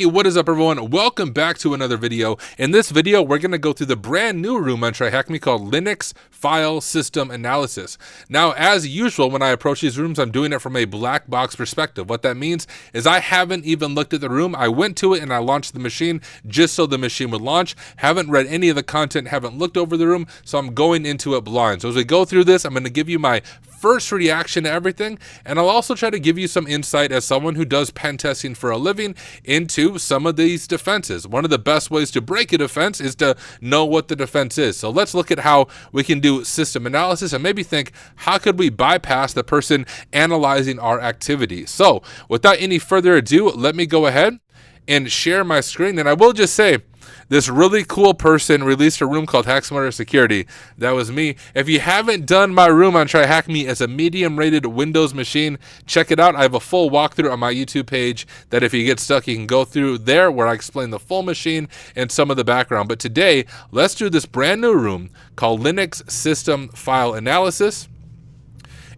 Hey, what is up everyone? Welcome back to another video. In this video, we're going to go through the brand new room on TryHackMe called Linux File System Analysis. Now, as usual, when I approach these rooms, I'm doing it from a black box perspective. What that means is I haven't even looked at the room. I went to it and I launched the machine just so the machine would launch. Haven't read any of the content, haven't looked over the room, so I'm going into it blind. So as we go through this, I'm going to give you my first reaction to everything, and I'll also try to give you some insight as someone who does pen testing for a living into some of these defenses. One of the best ways to break a defense is to know what the defense is. So let's look at how we can do system analysis and maybe think, how could we bypass the person analyzing our activity? So without any further ado, let me go ahead and share my screen. And I will just say, this really cool person released a room called Security. That was me. If you haven't done my room on TryHackMe as a medium-rated Windows machine, check it out. I have a full walkthrough on my YouTube page that if you get stuck, you can go through there where I explain the full machine and some of the background. But today, let's do this brand new room called Linux System File Analysis.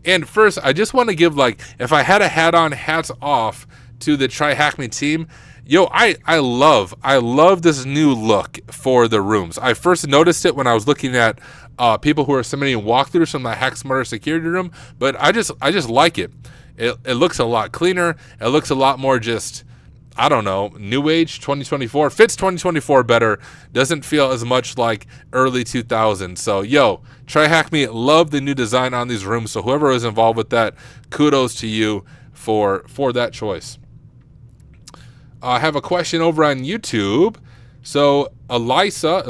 And first, I just want to give, if I had a hat on, hats off to the TryHackMe team. Yo, I love this new look for the rooms. I first noticed it when I was looking at people who are submitting walkthroughs from the Hack Smarter Security room, but I just like it. It looks a lot cleaner. It looks a lot more just, I don't know, new age 2024. Fits 2024 better. Doesn't feel as much like early 2000s. So, yo, TryHackMe, love the new design on these rooms. So whoever is involved with that, kudos to you for that choice. I have a question over on YouTube. So Elisa,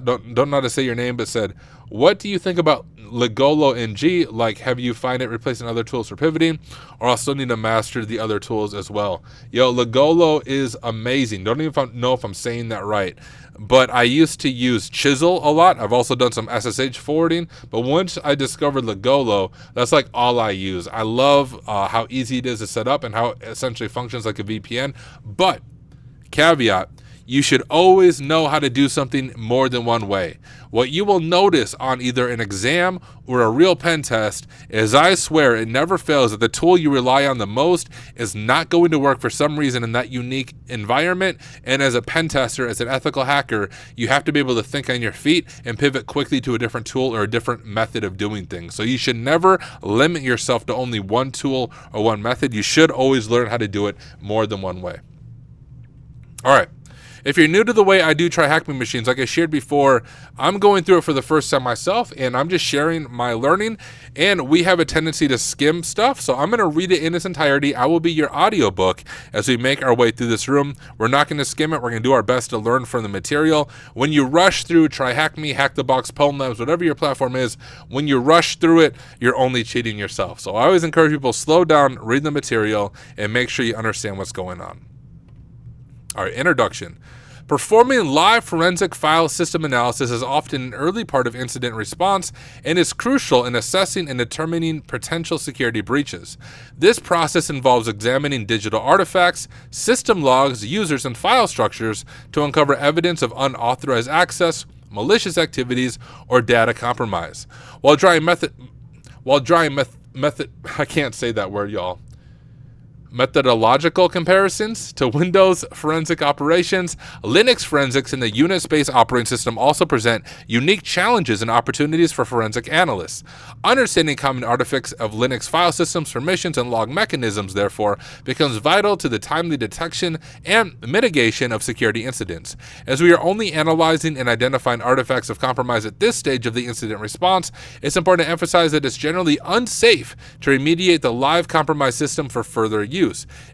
don't know how to say your name, but said, what do you think about Ligolo NG? Like, have you find it replacing other tools for pivoting, or I'll still need to master the other tools as well? Yo, Ligolo is amazing. Don't even know if I'm saying that right, but I used to use Chisel a lot. I've also done some SSH forwarding, but once I discovered Ligolo, that's like all I use. I love how easy it is to set up and how it essentially functions like a VPN. But caveat, you should always know how to do something more than one way. What you will notice on either an exam or a real pen test is, I swear it never fails, that the tool you rely on the most is not going to work for some reason in that unique environment. And as a pen tester, as an ethical hacker, you have to be able to think on your feet and pivot quickly to a different tool or a different method of doing things. So you should never limit yourself to only one tool or one method. You should always learn how to do it more than one way. All right. If you're new to the way I do TryHackMe machines, like I shared before, I'm going through it for the first time myself, and I'm just sharing my learning, and we have a tendency to skim stuff, so I'm going to read it in its entirety. I will be your audiobook as we make our way through this room. We're not going to skim it. We're going to do our best to learn from the material. When you rush through TryHackMe, Hack the Box, Poem Labs, whatever your platform is, when you rush through it, you're only cheating yourself. So I always encourage people, slow down, read the material, and make sure you understand what's going on. All right, introduction. Performing live forensic file system analysis is often an early part of incident response and is crucial in assessing and determining potential security breaches. This process involves examining digital artifacts, system logs, users, and file structures to uncover evidence of unauthorized access, malicious activities, or data compromise. While drawing I can't say that word, y'all. Methodological comparisons to Windows forensic operations, Linux forensics and the Unix-based operating system also present unique challenges and opportunities for forensic analysts. Understanding common artifacts of Linux file systems, permissions, and log mechanisms, therefore, becomes vital to the timely detection and mitigation of security incidents. As we are only analyzing and identifying artifacts of compromise at this stage of the incident response, it's important to emphasize that it's generally unsafe to remediate the live compromised system for further use.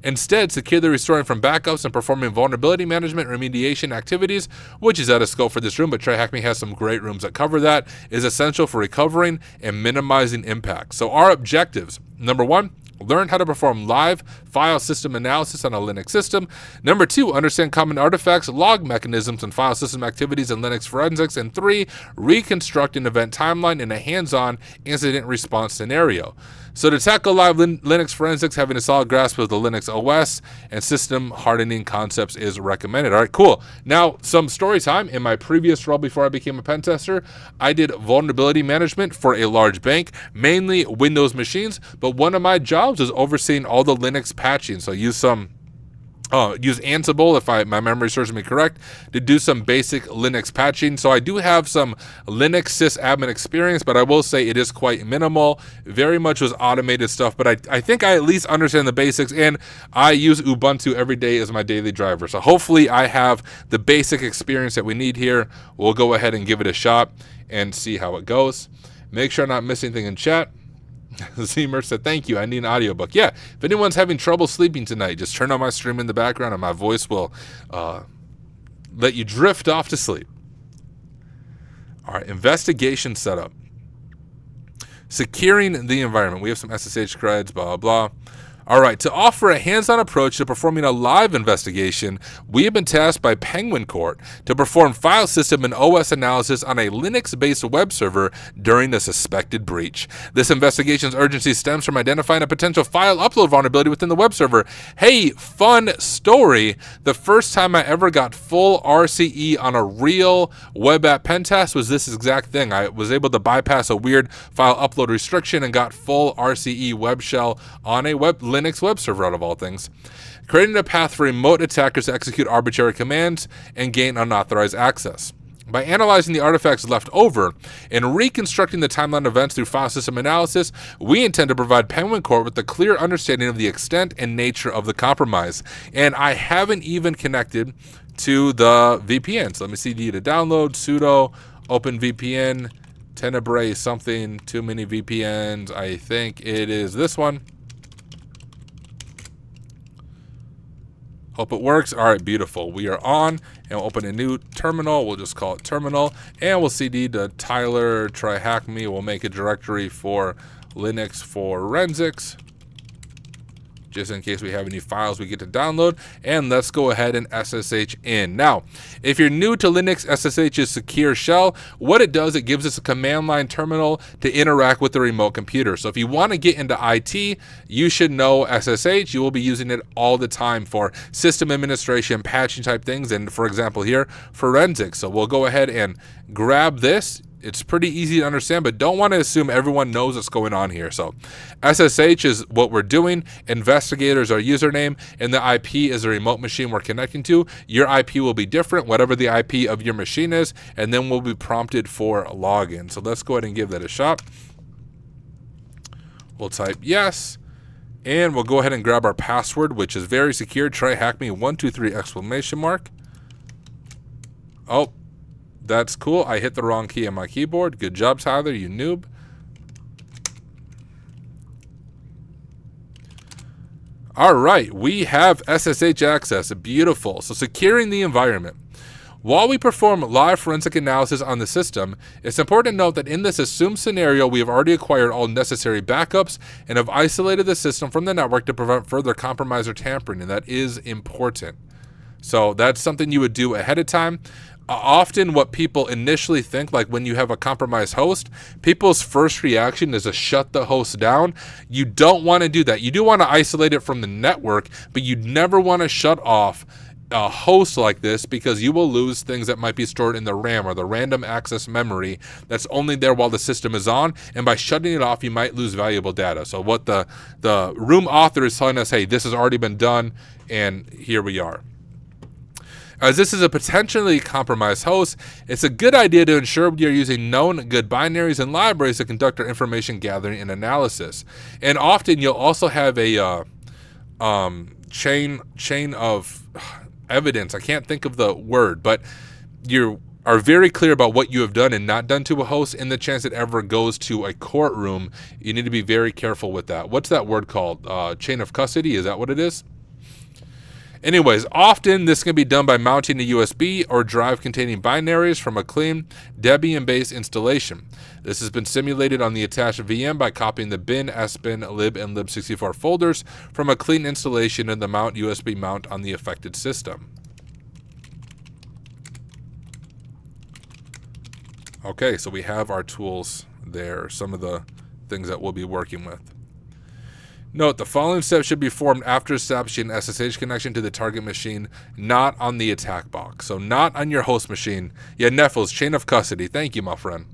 Instead, securely restoring from backups and performing vulnerability management remediation activities, which is out of scope for this room, but TryHackMe has some great rooms that cover that, is essential for recovering and minimizing impact. So our objectives: number one, learn how to perform live file system analysis on a Linux system. Number two, understand common artifacts, log mechanisms, and file system activities in Linux forensics. And three, reconstruct an event timeline in a hands-on incident response scenario. So to tackle live Linux forensics, having a solid grasp of the Linux OS and system hardening concepts is recommended. All right, cool. Now, some story time. In my previous role before I became a pen tester, I did vulnerability management for a large bank, mainly Windows machines, but one of my jobs is overseeing all the Linux patching. So I use some use Ansible, if my memory serves me correct, to do some basic Linux patching. So I do have some Linux sysadmin experience, but I will say it is quite minimal. Very much was automated stuff, but I think I at least understand the basics, and I use Ubuntu every day as my daily driver. So hopefully I have the basic experience that we need here. We'll go ahead and give it a shot and see how it goes. Make sure I'm not missing anything in chat. Zemer said, thank you, I need an audiobook. Yeah, if anyone's having trouble sleeping tonight, just turn on my stream in the background and my voice will let you drift off to sleep. All right, investigation setup. Securing the environment. We have some SSH creds, blah, blah. All right, to offer a hands-on approach to performing a live investigation, we have been tasked by Penguin Court to perform file system and OS analysis on a Linux-based web server during a suspected breach. This investigation's urgency stems from identifying a potential file upload vulnerability within the web server. Hey, fun story. The first time I ever got full RCE on a real web app pen test was this exact thing. I was able to bypass a weird file upload restriction and got full RCE web shell on a Linux web server, out of all things, creating a path for remote attackers to execute arbitrary commands and gain unauthorized access. By analyzing the artifacts left over and reconstructing the timeline events through file system analysis, we intend to provide Penguin Court with a clear understanding of the extent and nature of the compromise. And I haven't even connected to the VPN. So let me CD to download, sudo open VPN, Tenebrae something, too many VPNs. I think it is this one. Hope it works. All right, beautiful. We are on, and we'll open a new terminal. We'll just call it terminal, and we'll CD to Tyler, TryHackMe. We'll make a directory for Linux forensics, just in case we have any files we get to download. And let's go ahead and SSH in. Now, if you're new to Linux, SSH is secure shell. What it does, it gives us a command line terminal to interact with the remote computer. So if you want to get into IT, you should know SSH. You will be using it all the time for system administration, patching type things, and for example here, forensics. So we'll go ahead and grab this. It's pretty easy to understand, but don't want to assume everyone knows what's going on here. So SSH is what we're doing. Investigator is our username, and the IP is the remote machine we're connecting to. Your IP will be different, whatever the IP of your machine is, and then we'll be prompted for a login. So let's go ahead and give that a shot. We'll type yes, and we'll go ahead and grab our password, which is very secure. TryHackMe123 ! Oh, that's cool. I hit the wrong key on my keyboard. Good job, Tyler, you noob. All right, we have SSH access. Beautiful. So securing the environment. While we perform live forensic analysis on the system, it's important to note that in this assumed scenario, we have already acquired all necessary backups and have isolated the system from the network to prevent further compromise or tampering, and that is important. So that's something you would do ahead of time. Often what people initially think, like when you have a compromised host, people's first reaction is to shut the host down. You don't want to do that. You do want to isolate it from the network, but you never want to shut off a host like this, because you will lose things that might be stored in the RAM or the random access memory that's only there while the system is on. And by shutting it off, you might lose valuable data. So what the room author is telling us, hey, this has already been done, and here we are. As this is a potentially compromised host, it's a good idea to ensure we are using known good binaries and libraries to conduct our information gathering and analysis. And often you'll also have a chain of evidence. I can't think of the word, but you are very clear about what you have done and not done to a host. In the chance it ever goes to a courtroom, you need to be very careful with that. What's that word called? Chain of custody? Is that what it is? Anyways, often this can be done by mounting a USB or drive containing binaries from a clean Debian-based installation. This has been simulated on the attached VM by copying the bin, sbin, lib, and lib64 folders from a clean installation in the mount USB mount on the affected system. Okay, so we have our tools there, some of the things that we'll be working with. Note, the following steps should be performed after establishing an SSH connection to the target machine, not on the attack box. So not on your host machine. Yeah, Neffels, chain of custody. Thank you, my friend.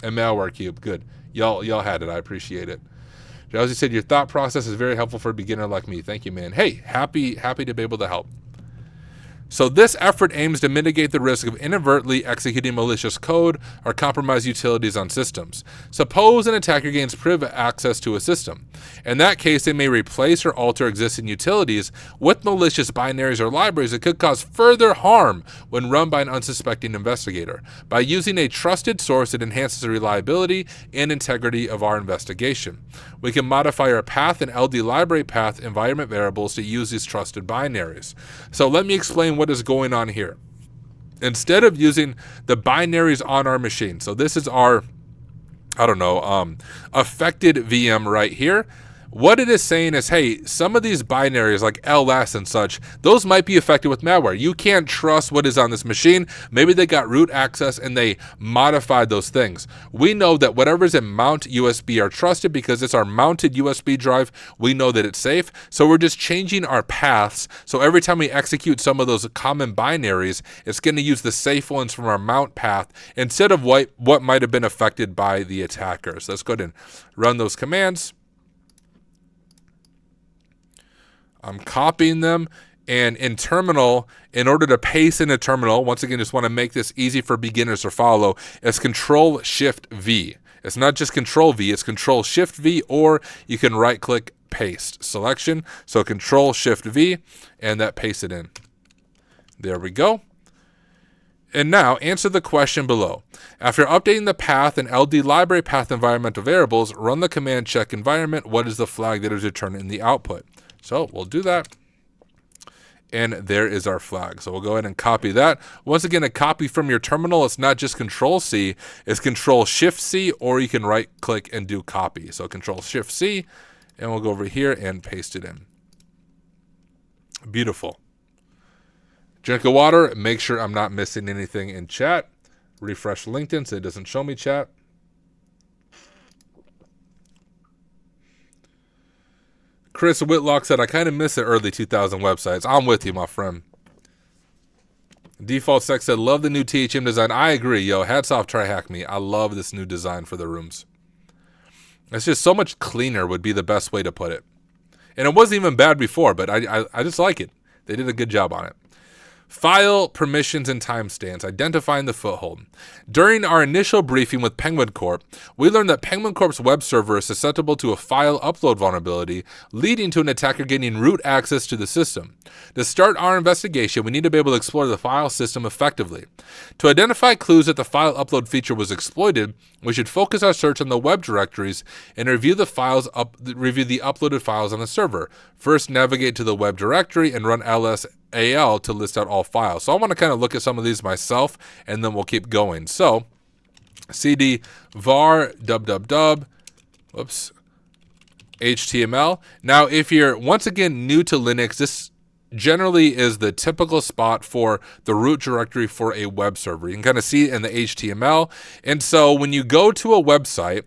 And malware cube, good. Y'all had it. I appreciate it. Josie said, your thought process is very helpful for a beginner like me. Thank you, man. Hey, happy to be able to help. So this effort aims to mitigate the risk of inadvertently executing malicious code or compromise utilities on systems. Suppose an attacker gains private access to a system. In that case, they may replace or alter existing utilities with malicious binaries or libraries that could cause further harm when run by an unsuspecting investigator. By using a trusted source, it enhances the reliability and integrity of our investigation. We can modify our path and LD library path environment variables to use these trusted binaries. So let me explain what is going on here. Instead of using the binaries on our machine, so this is our, affected VM right here. What it is saying is, hey, some of these binaries like LS and such, those might be affected with malware. You can't trust what is on this machine. Maybe they got root access and they modified those things. We know that whatever's in mount USB are trusted because it's our mounted USB drive. We know that it's safe. So we're just changing our paths. So every time we execute some of those common binaries, it's going to use the safe ones from our mount path instead of what might have been affected by the attackers. Let's go ahead and run those commands. I'm copying them, and in terminal, in order to paste in a terminal, once again, just want to make this easy for beginners to follow, it's Control-Shift-V. It's not just Control-V, it's Control-Shift-V, or you can right-click paste selection. So Control-Shift-V, and that pastes it in. There we go. And now, answer the question below. After updating the path and LD library path environmental variables, run the command check environment. What is the flag that is returned in the output? So we'll do that. And there is our flag. So we'll go ahead and copy that. Once again, a copy from your terminal. It's not just Control-C. It's Control-Shift-C, or you can right-click and do copy. So Control-Shift-C, and we'll go over here and paste it in. Beautiful. Drink of water. Make sure I'm not missing anything in chat. Refresh LinkedIn so it doesn't show me chat. Chris Whitlock said, I kind of miss the early 2000 websites. I'm with you, my friend. Default Sex said, love the new THM design. I agree, yo. Hats off, TryHackMe. I love this new design for the rooms. It's just so much cleaner would be the best way to put it. And it wasn't even bad before, but I just like it. They did a good job on it. File permissions and timestamps, identifying the foothold. During our initial briefing with Penguin Corp, we learned that Penguin Corp's web server is susceptible to a file upload vulnerability, leading to an attacker gaining root access to the system. To start our investigation, we need to be able to explore the file system effectively. To identify clues that the file upload feature was exploited, we should focus our search on the web directories and review the uploaded files on the server. First, navigate to the web directory and run ls-al to list out all files. So I want to kind of look at some of these myself, and then we'll keep going. So cd var www html. Now, if you're once again new to Linux, this generally is the typical spot for the root directory for a web server. You can kind of see it in the HTML. And so when you go to a website,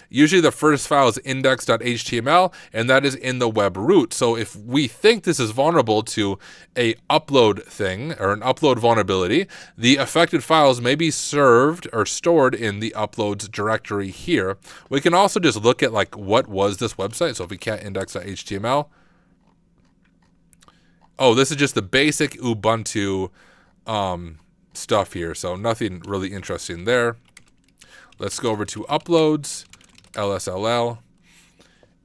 usually the first file is index.html, and that is in the web root. So if we think this is vulnerable to a upload thing or an upload vulnerability, the affected files may be served or stored in the uploads directory here. We can also just look at like what was this website. So if we can't index.html, oh, this is just the basic Ubuntu stuff here. So nothing really interesting there. Let's go over to uploads, LSLL.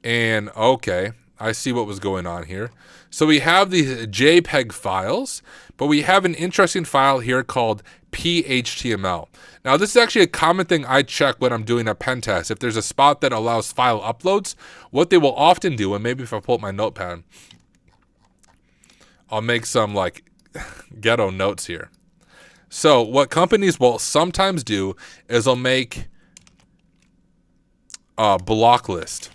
And okay, I see what was going on here. So we have these JPEG files, but we have an interesting file here called PHTML. Now, this is actually a common thing I check when I'm doing a pen test. If there's a spot that allows file uploads, what they will often do, and maybe if I pull up my notepad, I'll make some like ghetto notes here. So what companies will sometimes do is they'll make a block list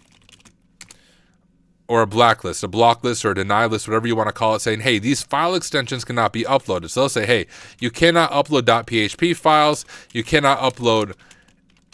or a blacklist, a block list or a deny list, whatever you want to call it, saying, hey, these file extensions cannot be uploaded. So they'll say, hey, you cannot upload .php files, you cannot upload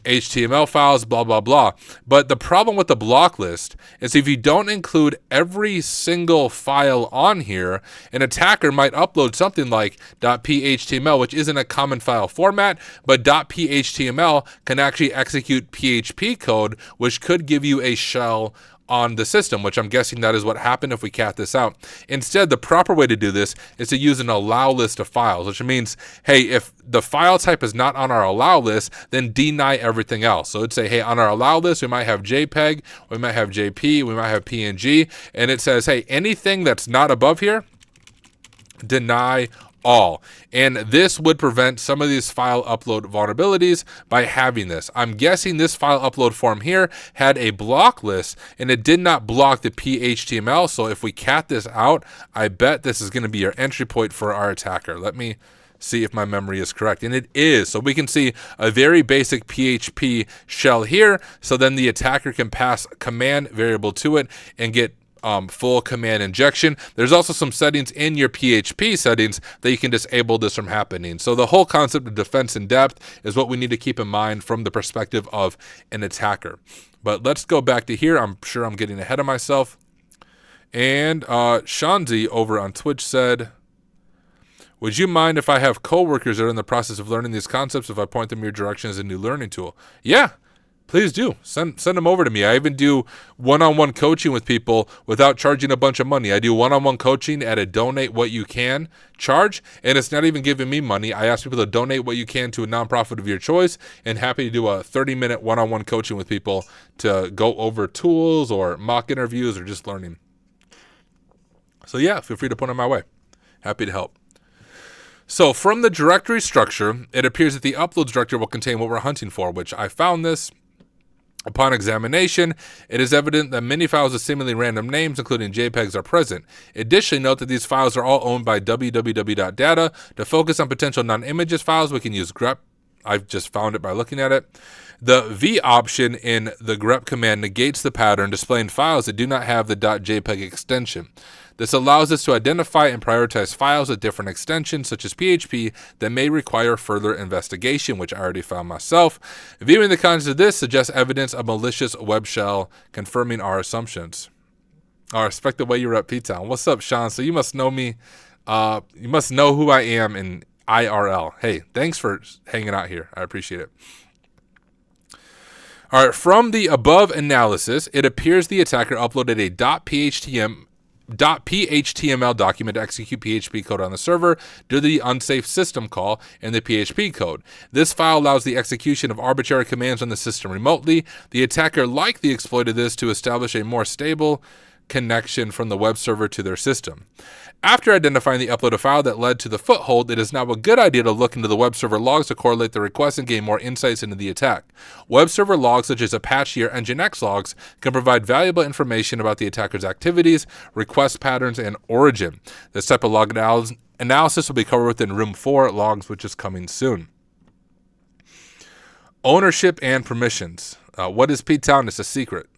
HTML files, blah, blah, blah. But the problem with the block list is if you don't include every single file on here, an attacker might upload something like .phtml, which isn't a common file format, but .phtml can actually execute PHP code, which could give you a shell on the system, which I'm guessing that is what happened if we cat this out. Instead, the proper way to do this is to use an allow list of files, which means, hey, if the file type is not on our allow list, then deny everything else. So it'd say, hey, on our allow list, we might have JPEG, we might have JP, we might have PNG, and it says, hey, anything that's not above here, deny all. And this would prevent some of these file upload vulnerabilities by having this. I'm guessing this file upload form here had a block list and it did not block the PHTML. So if we cat this out, I bet this is going to be our entry point for our attacker. Let me see if my memory is correct. And it is. So we can see a very basic PHP shell here. So then the attacker can pass command variable to it and get full command injection. There's also some settings in your PHP settings that you can disable this from happening. So the whole concept of defense in depth is what we need to keep in mind from the perspective of an attacker. But let's go back to here. I'm sure I'm getting ahead of myself. And Shanzi over on Twitch said, would you mind if I have coworkers that are in the process of learning these concepts if I point them your direction as a new learning tool? Yeah. Please do. Send them over to me. I even do one-on-one coaching with people without charging a bunch of money. I do one-on-one coaching at a donate what you can charge, and it's not even giving me money. I ask people to donate what you can to a nonprofit of your choice, and happy to do a 30-minute one-on-one coaching with people to go over tools or mock interviews or just learning. So yeah, feel free to put them my way. Happy to help. So from the directory structure, it appears that the uploads directory will contain what we're hunting for, which I found this. Upon examination, it is evident that many files with seemingly random names, including JPEGs, are present. Additionally, note that these files are all owned by www.data. To focus on potential non-images files, we can use grep. I've just found it by looking at it. The V option in the grep command negates the pattern, displaying files that do not have the .jpeg extension. This allows us to identify and prioritize files with different extensions, such as PHP, that may require further investigation, which I already found myself. Viewing the contents of this suggests evidence of malicious web shell, confirming our assumptions. I respect the way you're at P-Town. What's up, Sean? So you must know me. You must know who I am in IRL. Hey, thanks for hanging out here. I appreciate it. All right, from the above analysis, it appears the attacker uploaded a .phhtml document to execute PHP code on the server due to the unsafe system call in the PHP code. This file allows the execution of arbitrary commands on the system remotely. The attacker likely exploited this to establish a more stable connection from the web server to their system. After identifying the uploaded file that led to the foothold, it is now a good idea to look into the web server logs to correlate the request and gain more insights into the attack. Web server logs such as Apache or Nginx logs can provide valuable information about the attacker's activities, request patterns, and origin. This type of log analysis will be covered within Room 4 logs, which is coming soon. Ownership and permissions. What is P-Town? It's a secret.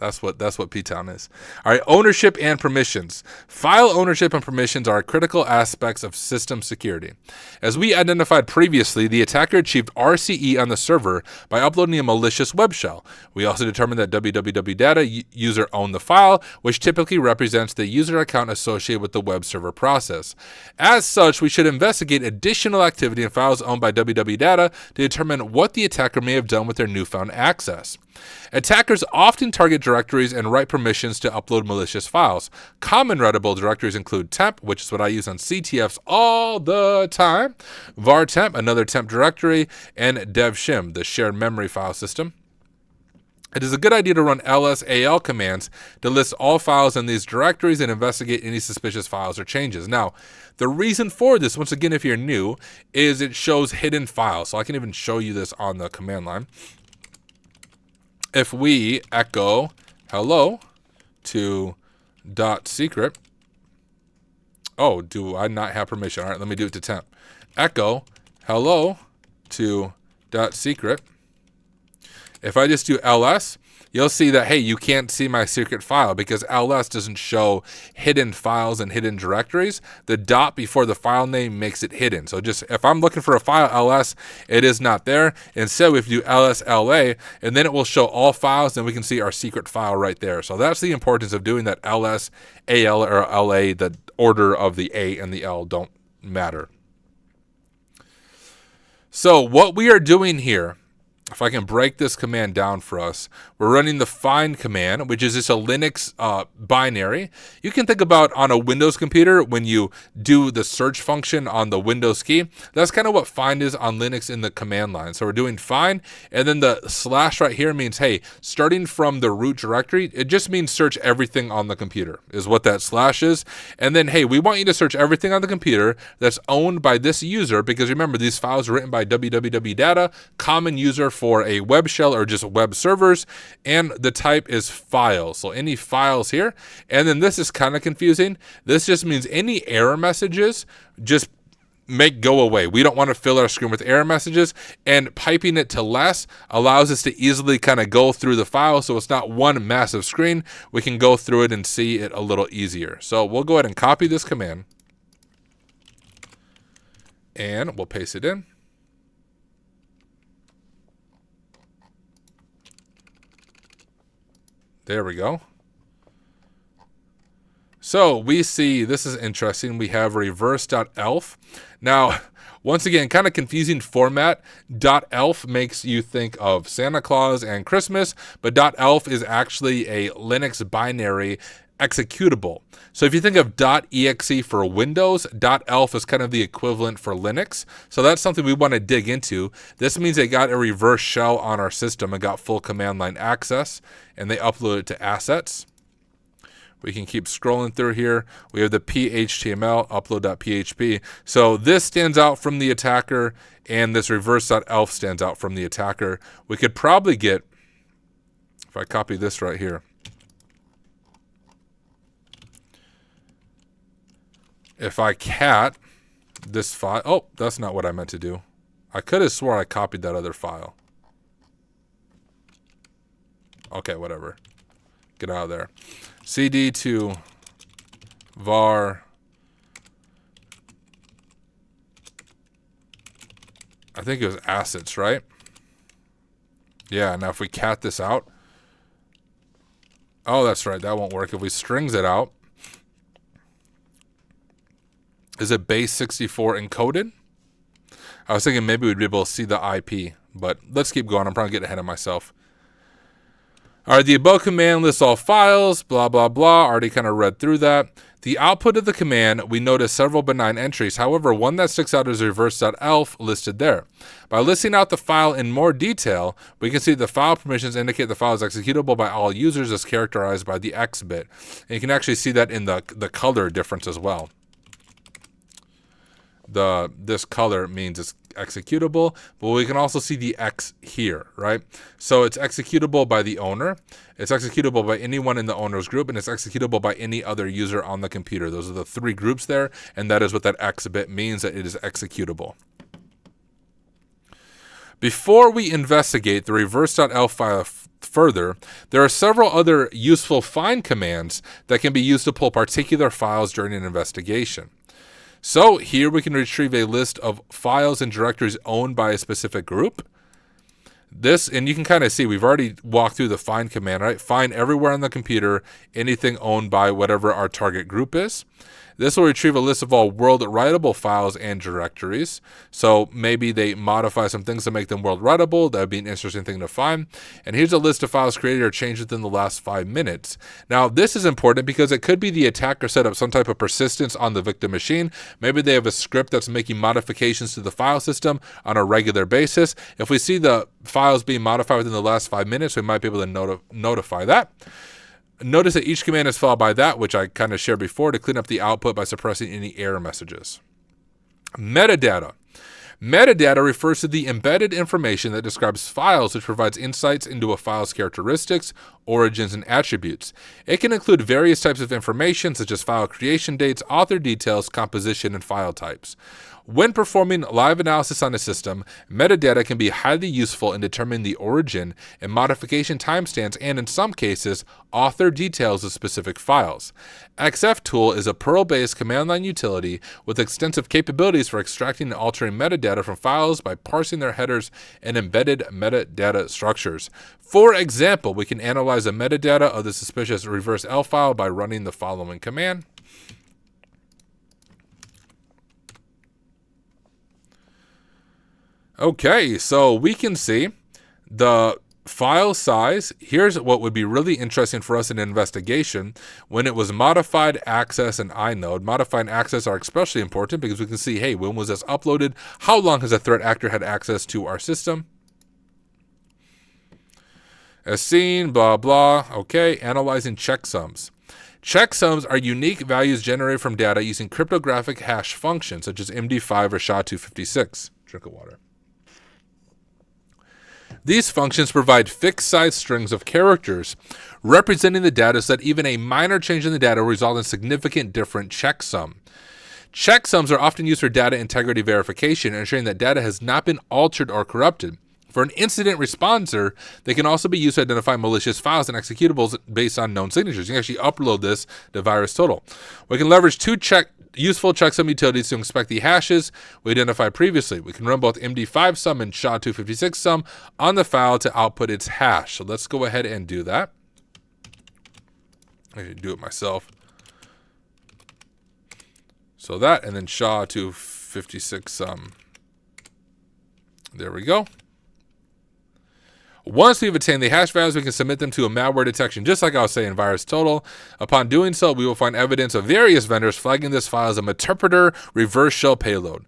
That's what P-Town is. All right, ownership and permissions. File ownership and permissions are critical aspects of system security. As we identified previously, the attacker achieved RCE on the server by uploading a malicious web shell. We also determined that www.data user owned the file, which typically represents the user account associated with the web server process. As such, we should investigate additional activity in files owned by www.data to determine what the attacker may have done with their newfound access. Attackers often target directories and write permissions to upload malicious files. Common writable directories include temp, which is what I use on CTFs all the time, var temp, another temp directory, and devshim, the shared memory file system. It is a good idea to run ls-al commands to list all files in these directories and investigate any suspicious files or changes. Now, the reason for this, once again, if you're new, is it shows hidden files. So I can even show you this on the command line. If we echo hello to .secret, oh, do I not have permission? All right, let me do it to temp. Echo hello to .secret. If I just do ls, you'll see that, hey, you can't see my secret file because ls doesn't show hidden files and hidden directories. The dot before the file name makes it hidden. So just if I'm looking for a file ls, it is not there. Instead, we have to do ls-la, and then it will show all files, and we can see our secret file right there. So that's the importance of doing that ls, al, or la. The order of the a and the l don't matter. So what we are doing here if I can break this command down for us, we're running the find command, which is just a Linux binary. You can think about on a Windows computer when you do the search function on the Windows key. That's kind of what find is on Linux in the command line. So we're doing find, and then the slash right here means, hey, starting from the root directory, it just means search everything on the computer is what that slash is. And then, hey, we want you to search everything on the computer that's owned by this user, because remember, these files are written by www.data, common user for a web shell or just web servers, and the type is files. So any files here. And then this is kind of confusing. This just means any error messages, just go away. We don't want to fill our screen with error messages, and piping it to less allows us to easily kind of go through the file. So it's not one massive screen. We can go through it and see it a little easier. So we'll go ahead and copy this command, and we'll paste it in. There we go. So we see, this is interesting. We have reverse.elf. Now, once again, kind of confusing format. .elf makes you think of Santa Claus and Christmas, but .elf is actually a Linux binary executable. So if you think of .exe for Windows, .elf is kind of the equivalent for Linux. So that's something we want to dig into. This means they got a reverse shell on our system and got full command line access, and they upload it to assets. We can keep scrolling through here. We have the PHTML, upload.php. So this stands out from the attacker, and this reverse.elf stands out from the attacker. We could probably get, if I copy this right here, if I cat this file, oh, that's not what I meant to do. I could have swore I copied that other file. Okay, whatever. Get out of there. CD to var. I think it was assets, right? Yeah, now if we cat this out. Oh, that's right. That won't work. If we strings it out. Is it base 64 encoded? I was thinking maybe we'd be able to see the IP, but let's keep going. I'm probably getting ahead of myself. All right, the above command lists all files, blah, blah, blah. Already kind of read through that. The output of the command, we notice several benign entries. However, one that sticks out is reverse.elf listed there. By listing out the file in more detail, we can see the file permissions indicate the file is executable by all users as characterized by the X bit. And you can actually see that in the color difference as well. This color means it's executable, but we can also see the X here, right? So it's executable by the owner, it's executable by anyone in the owner's group, and it's executable by any other user on the computer. Those are the three groups there, and that is what that X bit means, that it is executable. Before we investigate the reverse.elf file further, there are several other useful find commands that can be used to pull particular files during an investigation. So here we can retrieve a list of files and directories owned by a specific group. This, and you can kind of see, we've already walked through the find command, right? Find everywhere on the computer anything owned by whatever our target group is. This will retrieve a list of all world writable files and directories. So maybe they modify some things to make them world writable. That would be an interesting thing to find. And here's a list of files created or changed within the last 5 minutes. Now, this is important because it could be the attacker set up some type of persistence on the victim machine. Maybe they have a script that's making modifications to the file system on a regular basis. If we see the files being modified within the last 5 minutes, we might be able to notify that. Notice that each command is followed by that, which I kind of shared before, to clean up the output by suppressing any error messages. Metadata. Metadata refers to the embedded information that describes files, which provides insights into a file's characteristics, origins, and attributes. It can include various types of information, such as file creation dates, author details, composition, and file types. When performing live analysis on a system, metadata can be highly useful in determining the origin and modification timestamps, and in some cases, author details of specific files. xftool is a Perl-based command line utility with extensive capabilities for extracting and altering metadata from files by parsing their headers and embedded metadata structures. For example, we can analyze the metadata of the suspicious reverse.elf file by running the following command. Okay, so we can see The file size, here's what would be really interesting for us in an investigation. When it was modified, access, and inode, modified and access are especially important because we can see, hey, when was this uploaded? How long has a threat actor had access to our system? As seen, blah, blah. Okay, analyzing checksums. Checksums are unique values generated from data using cryptographic hash functions such as MD5 or SHA-256. Drink of water. These functions provide fixed-size strings of characters representing the data so that even a minor change in the data will result in significant different checksum. Checksums are often used for data integrity verification, ensuring that data has not been altered or corrupted. For an incident responder, they can also be used to identify malicious files and executables based on known signatures. You can actually upload this to VirusTotal. We can leverage two useful checksum utilities to inspect the hashes we identified previously. We can run both MD5 sum and SHA-256 sum on the file to output its hash. So let's go ahead and do that. I can do it myself. So that, and then SHA-256 sum. There we go. Once we've obtained the hash values, we can submit them to a malware detection, just like I was saying in VirusTotal. Upon doing so, we will find evidence of various vendors flagging this file as a interpreter reverse shell payload.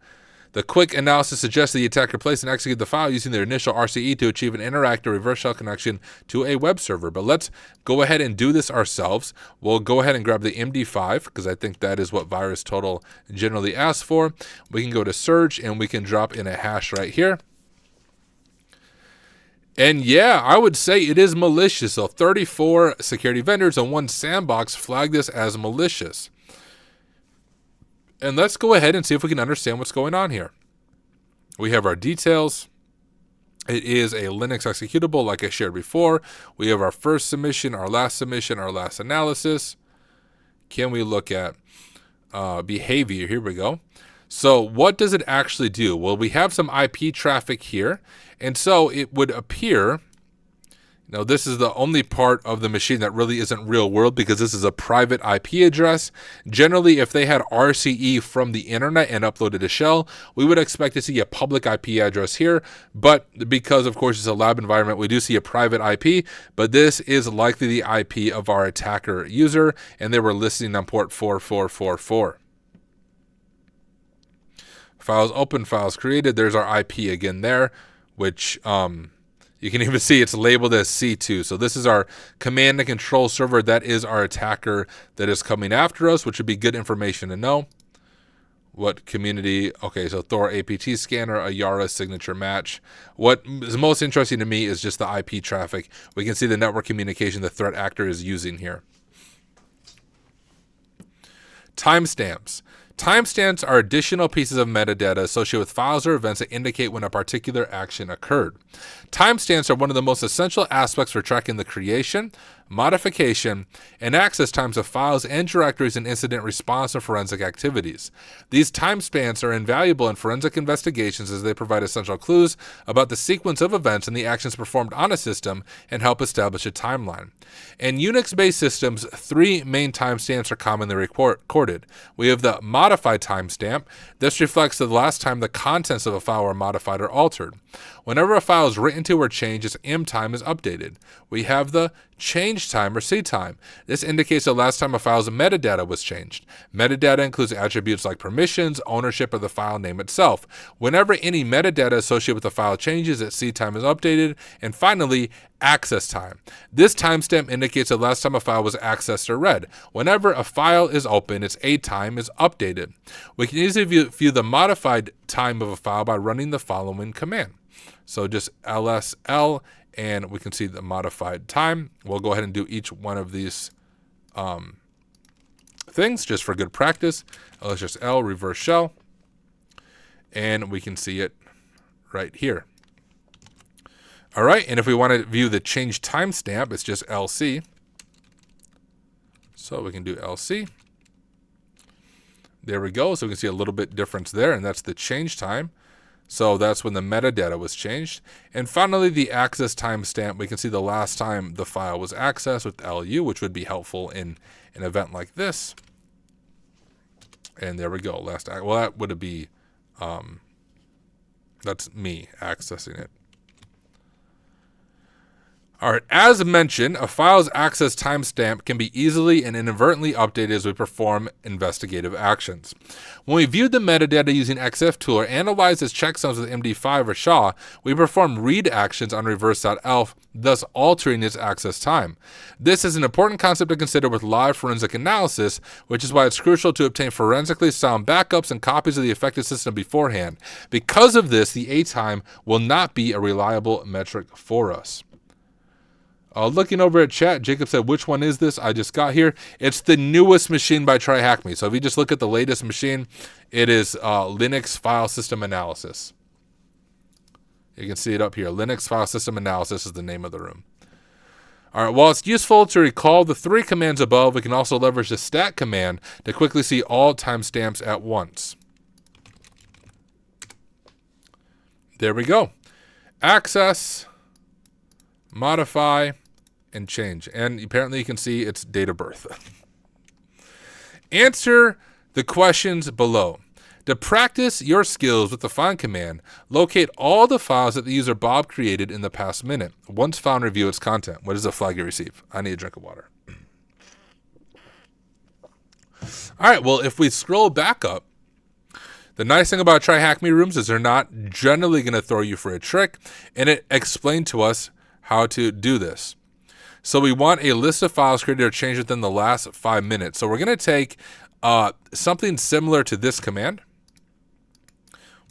The quick analysis suggests the attacker place and execute the file using their initial RCE to achieve an interactive reverse shell connection to a web server. But let's go ahead and do this ourselves. We'll go ahead and grab the MD5 because I think that is what VirusTotal generally asks for. We can go to search and we can drop in a hash right here. And yeah, I would say it is malicious. So 34 security vendors and one sandbox flag this as malicious. And let's go ahead and see if we can understand what's going on here. We have our details. It is a Linux executable like I shared before. We have our first submission, our last analysis. Can we look at behavior? Here we go. So what does it actually do? Well, we have some IP traffic here. And so it would appear, now this is the only part of the machine that really isn't real world because this is a private IP address. Generally, if they had RCE from the internet and uploaded a shell, we would expect to see a public IP address here. But because, of course, it's a lab environment, we do see a private IP. But this is likely the IP of our attacker user, and they were listening on port 4444. Files open, files created. There's our IP again there, which you can even see it's labeled as C2. So this is our command and control server. That is our attacker that is coming after us, which would be good information to know. What community? Okay, so Thor APT scanner, a Yara signature match. What is most interesting to me is just the IP traffic. We can see the network communication the threat actor is using here. Timestamps. Timestamps are additional pieces of metadata associated with files or events that indicate when a particular action occurred. Timestamps are one of the most essential aspects for tracking the creation, modification, and access times of files and directories in incident response and forensic activities. These timestamps are invaluable in forensic investigations as they provide essential clues about the sequence of events and the actions performed on a system and help establish a timeline. In Unix-based systems, three main timestamps are commonly recorded. We have the modified timestamp. This reflects the last time the contents of a file were modified or altered. Whenever a file is written to or changed, its M time is updated. We have the change time or C time. This indicates the last time a file's metadata was changed. Metadata includes attributes like permissions, ownership of the file name itself. Whenever any metadata associated with the file changes, its C time is updated. And finally, access time. This timestamp indicates the last time a file was accessed or read. Whenever a file is open, its A time is updated. We can easily view the modified time of a file by running the following command. So just lsl, and we can see the modified time. We'll go ahead and do each one of these things just for good practice. Let's just L, reverse shell, and we can see it right here. All right, and if we want to view the change timestamp, it's just LC. So we can do LC. There we go. So we can see a little bit difference there, and that's the change time. So that's when the metadata was changed. And finally, the access timestamp, we can see the last time the file was accessed with LU, which would be helpful in an event like this. And there we go. Well, that would be, that's me accessing it. All right, as mentioned, a file's access timestamp can be easily and inadvertently updated as we perform investigative actions. When we viewed the metadata using xftool or analyzed its checksums with MD5 or SHA, we perform read actions on reverse.elf, thus altering its access time. This is an important concept to consider with live forensic analysis, which is why it's crucial to obtain forensically sound backups and copies of the affected system beforehand. Because of this, the A time will not be a reliable metric for us. Looking over at chat, Jacob said, which one is this? I just got here. It's the newest machine by TryHackMe. So if you just look at the latest machine, it is Linux File System Analysis. You can see it up here. Linux File System Analysis is the name of the room. All right, while it's useful to recall the 3 commands above, we can also leverage the stat command to quickly see all timestamps at once. There we go. Access, modify, and change. And apparently you can see its date of birth. Answer the questions below. To practice your skills with the find command, locate all the files that the user Bob created in the past minute. Once found, review its content. What is the flag you receive? I need a drink of water. All right, well, if we scroll back up, the nice thing about TryHackMe rooms is they're not generally going to throw you for a trick, and it explained to us how to do this. So we want a list of files created or changed within the last 5 minutes. So we're going to take something similar to this command.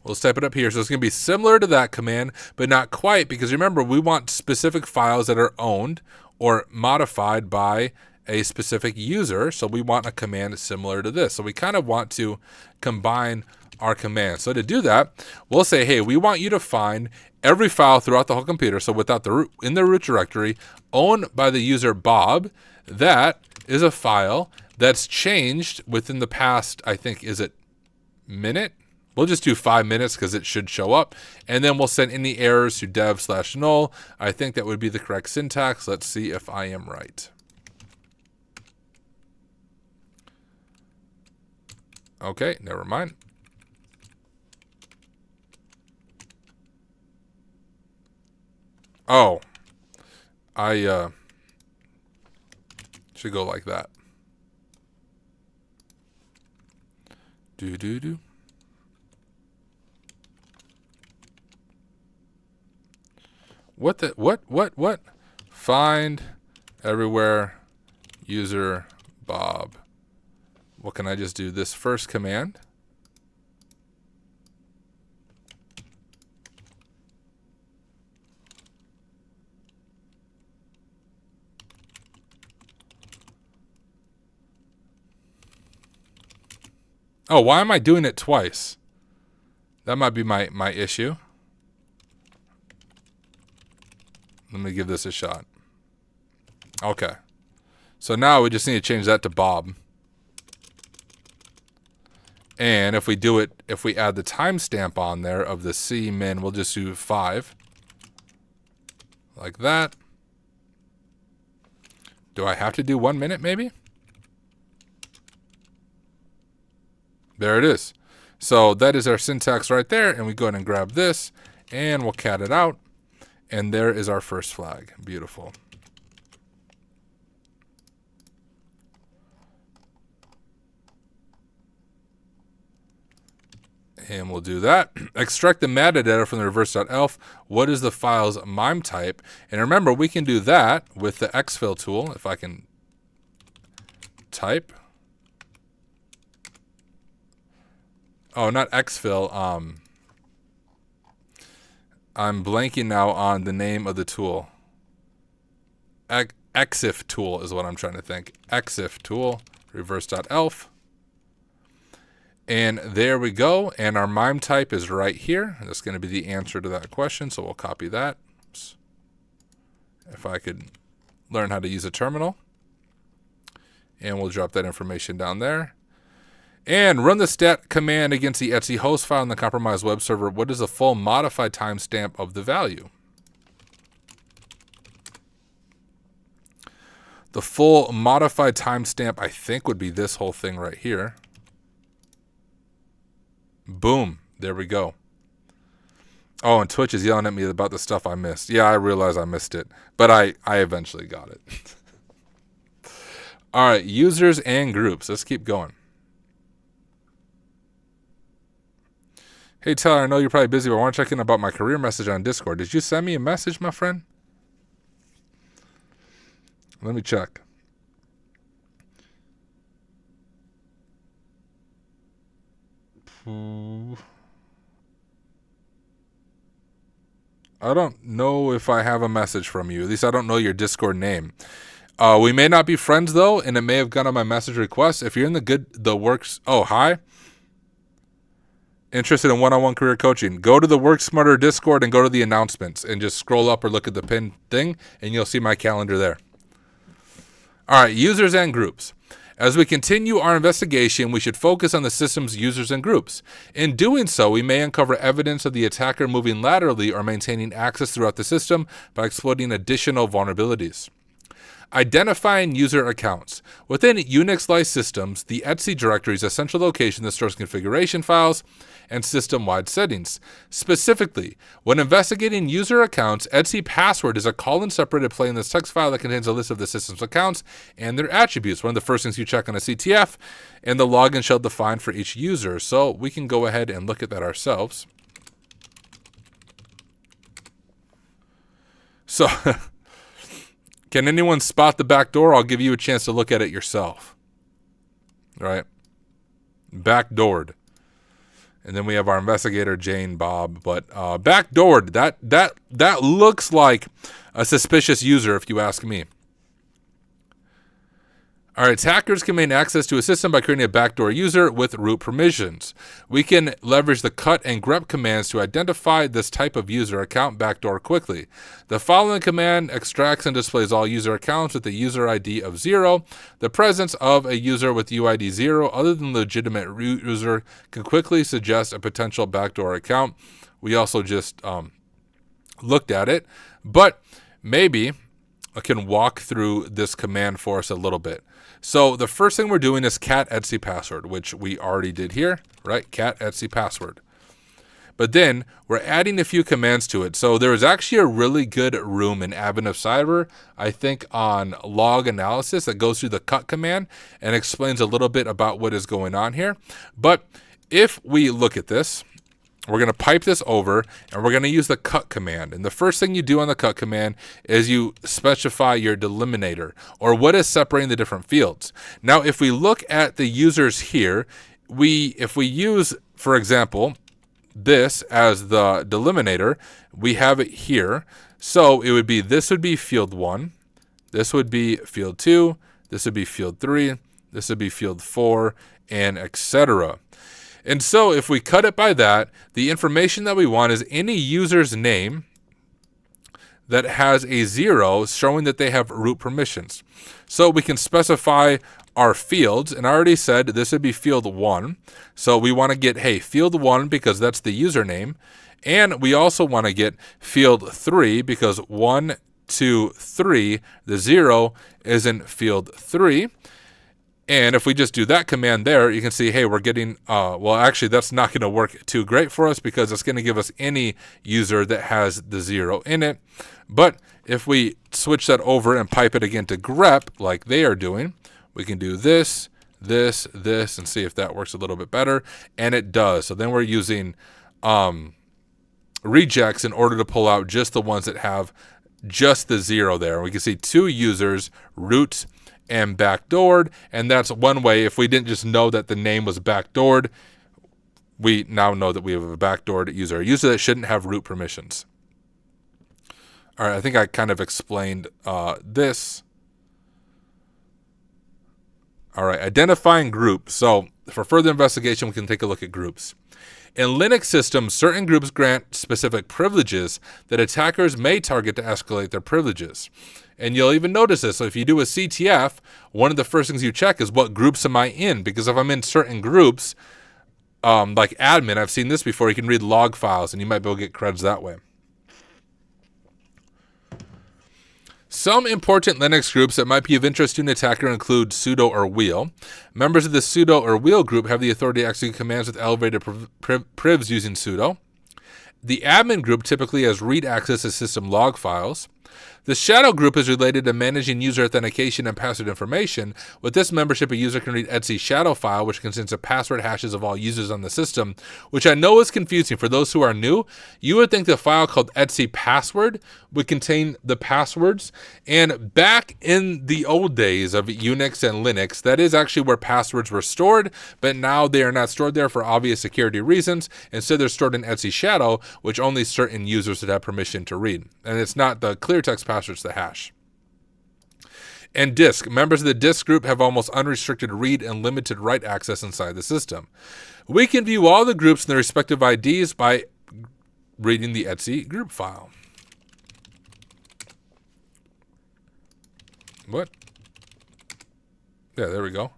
We'll type it up here. So it's going to be similar to that command, but not quite, because remember, we want specific files that are owned or modified by a specific user. So we want a command similar to this. So we kind of want to combine our commands. So to do that, we'll say, hey, we want you to find every file throughout the whole computer. So without the root, in the root directory owned by the user Bob, that is a file that's changed within the past, I think, is it minute? We'll just do 5 minutes because it should show up. And then we'll send any errors to dev/null. I think that would be the correct syntax. Let's see if I am right. Okay, never mind. Oh, I should go like that. Do. What? Find everywhere user Bob. What can I just do? This first command. Oh, why am I doing it twice? That might be my issue. Let me give this a shot. Okay. So now we just need to change that to Bob. And if we do it, if we add the timestamp on there of the cmin, we'll just do 5. Like that. Do I have to do 1 minute maybe? There it is. So that is our syntax right there. And we go ahead and grab this and we'll cat it out. And there is our first flag. Beautiful. And we'll do that. Extract the metadata from the reverse.elf. What is the file's MIME type? And remember, we can do that with the exfil tool. If I can type. Oh, not exfil. I'm blanking now on the name of the tool. Exif tool is what I'm trying to think. Exif tool, reverse.elf. And there we go. And our MIME type is right here. That's going to be the answer to that question. So we'll copy that. Oops. If I could learn how to use a terminal. And we'll drop that information down there. And run the stat command against the Etsy host file on the compromised web server. What is the full modified timestamp of the value? The full modified timestamp, I think, would be this whole thing right here. Boom. There we go. Oh, and Twitch is yelling at me about the stuff I missed. Yeah, I realize I missed it, but I eventually got it. All right, users and groups. Let's keep going. Hey, Taylor, I know you're probably busy, but I want to check in about my career message on Discord. Did you send me a message, my friend? Let me check. I don't know if I have a message from you. At least I don't know your Discord name. We may not be friends, though, and it may have gone on my message request. If you're in the works... Oh, hi. Interested in one-on-one career coaching, go to the Work Smarter Discord and go to the announcements and just scroll up or look at the pinned thing, and you'll see my calendar there. All right, users and groups. As we continue our investigation, we should focus on the system's users and groups. In doing so, we may uncover evidence of the attacker moving laterally or maintaining access throughout the system by exploiting additional vulnerabilities. Identifying user accounts. Within Unix-like systems, the etc directory is a central location that stores configuration files and system-wide settings. Specifically, when investigating user accounts, etc password is a colon separated plain text file that contains a list of the system's accounts and their attributes. One of the first things you check on a CTF, and the login shall define for each user. So we can go ahead and look at that ourselves. So can anyone spot the back door? I'll give you a chance to look at it yourself. All right. Backdoored. And then we have our investigator, Jane Bob. But backdoored, that looks like a suspicious user, if you ask me. All right, attackers can gain access to a system by creating a backdoor user with root permissions. We can leverage the cut and grep commands to identify this type of user account backdoor quickly. The following command extracts and displays all user accounts with a user ID of 0. The presence of a user with UID 0 other than legitimate root user can quickly suggest a potential backdoor account. We also just looked at it, but maybe I can walk through this command for us a little bit. So the first thing we're doing is cat etc password, which we already did here, right? Cat etc password. But then we're adding a few commands to it. So there is actually a really good room in Admin of Cyber, I think on log analysis, that goes through the cut command and explains a little bit about what is going on here. But if we look at this, we're going to pipe this over, and we're going to use the cut command. And the first thing you do on the cut command is you specify your delimiter, or what is separating the different fields. Now, if we look at the users here, if we use, for example, this as the delimiter, we have it here. So it would be, this would be field 1, this would be field 2, this would be field 3, this would be field 4, and etc. And so if we cut it by that, the information that we want is any user's name that has a 0 showing that they have root permissions. So we can specify our fields, and I already said this would be field 1. So we want to get, hey, field 1 because that's the username. And we also want to get field 3 because 1, 2, 3, the 0 is in field 3. And if we just do that command there, you can see, hey, we're getting, well, actually, that's not going to work too great for us because it's going to give us any user that has the 0 in it. But if we switch that over and pipe it again to grep, like they are doing, we can do this, this, this, and see if that works a little bit better. And it does. So then we're using rejects in order to pull out just the ones that have just the 0 there. We can see 2 users, root and backdoored, and that's one way. If we didn't just know that the name was backdoored, we now know that we have a backdoored user, a user that shouldn't have root permissions. All right, I think I kind of explained this. All right, identifying groups. So for further investigation, we can take a look at groups. In Linux systems, certain groups grant specific privileges that attackers may target to escalate their privileges. And you'll even notice this. So if you do a CTF, one of the first things you check is what groups am I in? Because if I'm in certain groups, like admin, I've seen this before, you can read log files and you might be able to get creds that way. Some important Linux groups that might be of interest to an attacker include sudo or wheel. Members of the sudo or wheel group have the authority to execute commands with elevated privs using sudo. The admin group typically has read access to system log files. The shadow group is related to managing user authentication and password information. With this membership, a user can read Etsy's shadow file, which contains the password hashes of all users on the system, which I know is confusing. For those who are new, you would think the file called Etsy password would contain the passwords. And back in the old days of Unix and Linux, that is actually where passwords were stored, but now they are not stored there for obvious security reasons. Instead, they're stored in Etsy shadow, which only certain users would have permission to read. And it's not the clear text passwords, the hash. And disk. Members of the disk group have almost unrestricted read and limited write access inside the system. We can view all the groups and their respective IDs by reading the Etsy group file. What? Yeah, there we go.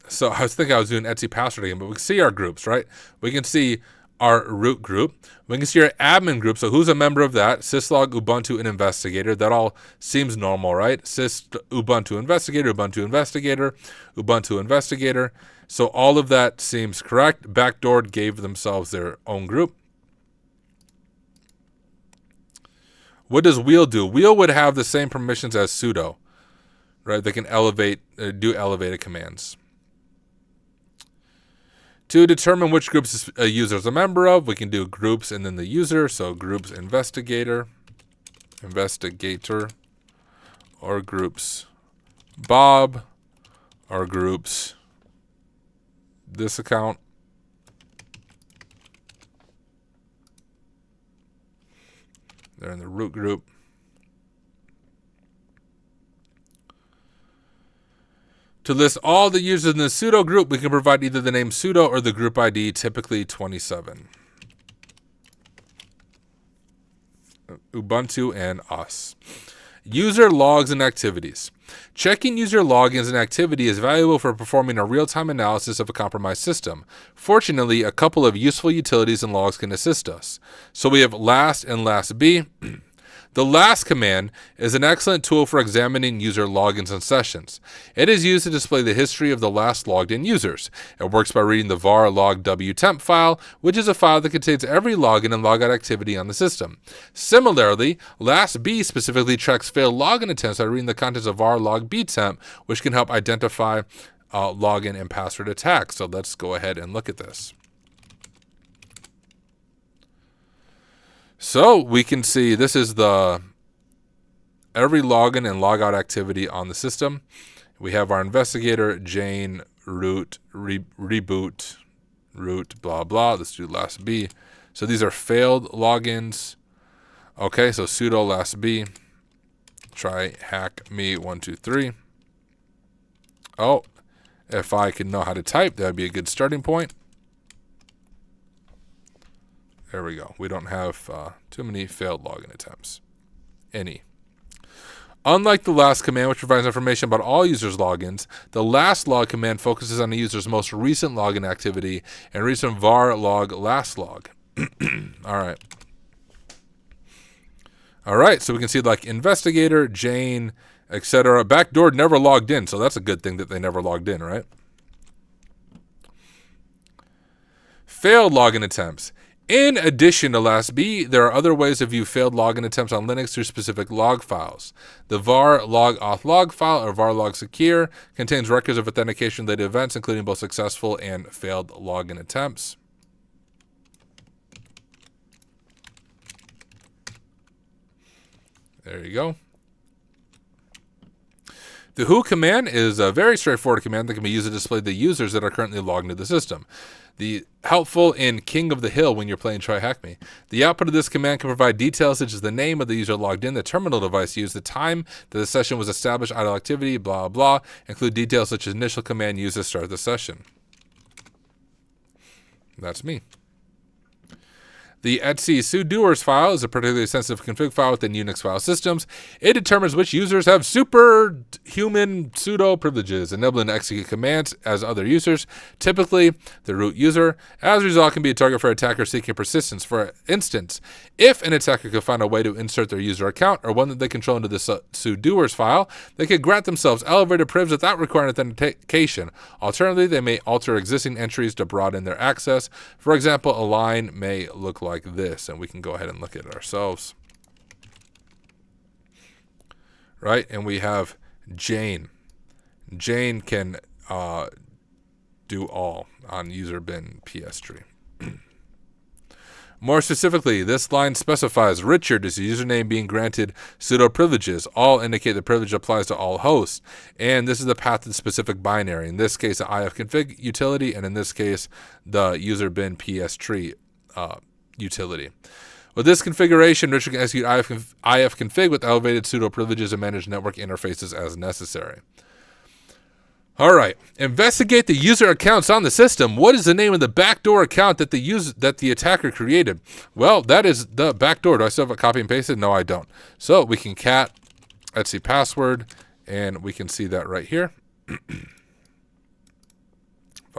So I was thinking I was doing Etsy password again, but we can see our groups, right? We can see our root group. We can see our admin group. So who's a member of that? Syslog, Ubuntu, and Investigator. That all seems normal, right? Ubuntu Investigator, Ubuntu Investigator, Ubuntu Investigator. So all of that seems correct. Backdoor gave themselves their own group. What does wheel do? Wheel would have the same permissions as sudo, right? They can do elevated commands. To determine which groups a user is a member of, we can do groups and then the user. So groups investigator, or groups Bob, or groups this account. They're in the root group. To list all the users in the sudo group, we can provide either the name sudo or the group ID, typically 27. Ubuntu and us. User logs and activities. Checking user logins and activity is valuable for performing a real-time analysis of a compromised system. Fortunately, a couple of useful utilities and logs can assist us. So we have last and lastb. The last command is an excellent tool for examining user logins and sessions. It is used to display the history of the last logged in users. It works by reading the var log wtemp file, which is a file that contains every login and logout activity on the system. Similarly, lastb specifically tracks failed login attempts by reading the contents of var log btemp, which can help identify login and password attacks. So let's go ahead and look at this. So we can see this is the every login and logout activity on the system. We have our investigator, Jane, root, reboot, root, blah, blah. Let's do lastb. So these are failed logins. Okay, so sudo lastb, TryHackMe 123. Oh, if I could know how to type, that would be a good starting point. There we go. We don't have too many failed login attempts. Any. Unlike the last command, which provides information about all users' logins, the last log command focuses on the user's most recent login activity and recent var log last log. All right. All right, so we can see like investigator, Jane, etc. Backdoor never logged in, so that's a good thing that they never logged in, right? Failed login attempts. In addition to lastb, there are other ways to view failed login attempts on Linux through specific log files. The var log auth log file, or var log secure, contains records of authentication-related events, including both successful and failed login attempts. There you go. The who command is a very straightforward command that can be used to display the users that are currently logged into the system. The helpful in King of the Hill when you're playing TryHackMe. The output of this command can provide details such as the name of the user logged in, the terminal device used, the time that the session was established, idle activity, blah, blah. Include details such as initial command used to start the session. That's me. The Etsy sudoers file is a particularly sensitive config file within Unix file systems. It determines which users have superhuman sudo privileges, enabling to execute commands as other users, typically the root user. As a result, can be a target for attackers seeking persistence. For instance, if an attacker could find a way to insert their user account or one that they control into the sudoers file, they could grant themselves elevated privileges without requiring authentication. Alternatively, they may alter existing entries to broaden their access. For example, a line may look like this, and we can go ahead and look at it ourselves. Right, and we have Jane. Jane can do all on user bin ps3. More specifically, this line specifies Richard is a username being granted pseudo privileges. All indicate the privilege applies to all hosts. And this is the path to the specific binary. In this case, the ifconfig utility, and in this case, the user bin ps3 utility. With this configuration, Richard can execute ifconfig with elevated pseudo privileges and manage network interfaces as necessary. All right, investigate the user accounts on the system. What is the name of the backdoor account that the attacker created? Well, that is the backdoor. Do I still have it copy and pasted? No, I don't. So we can cat etc password, and we can see that right here. If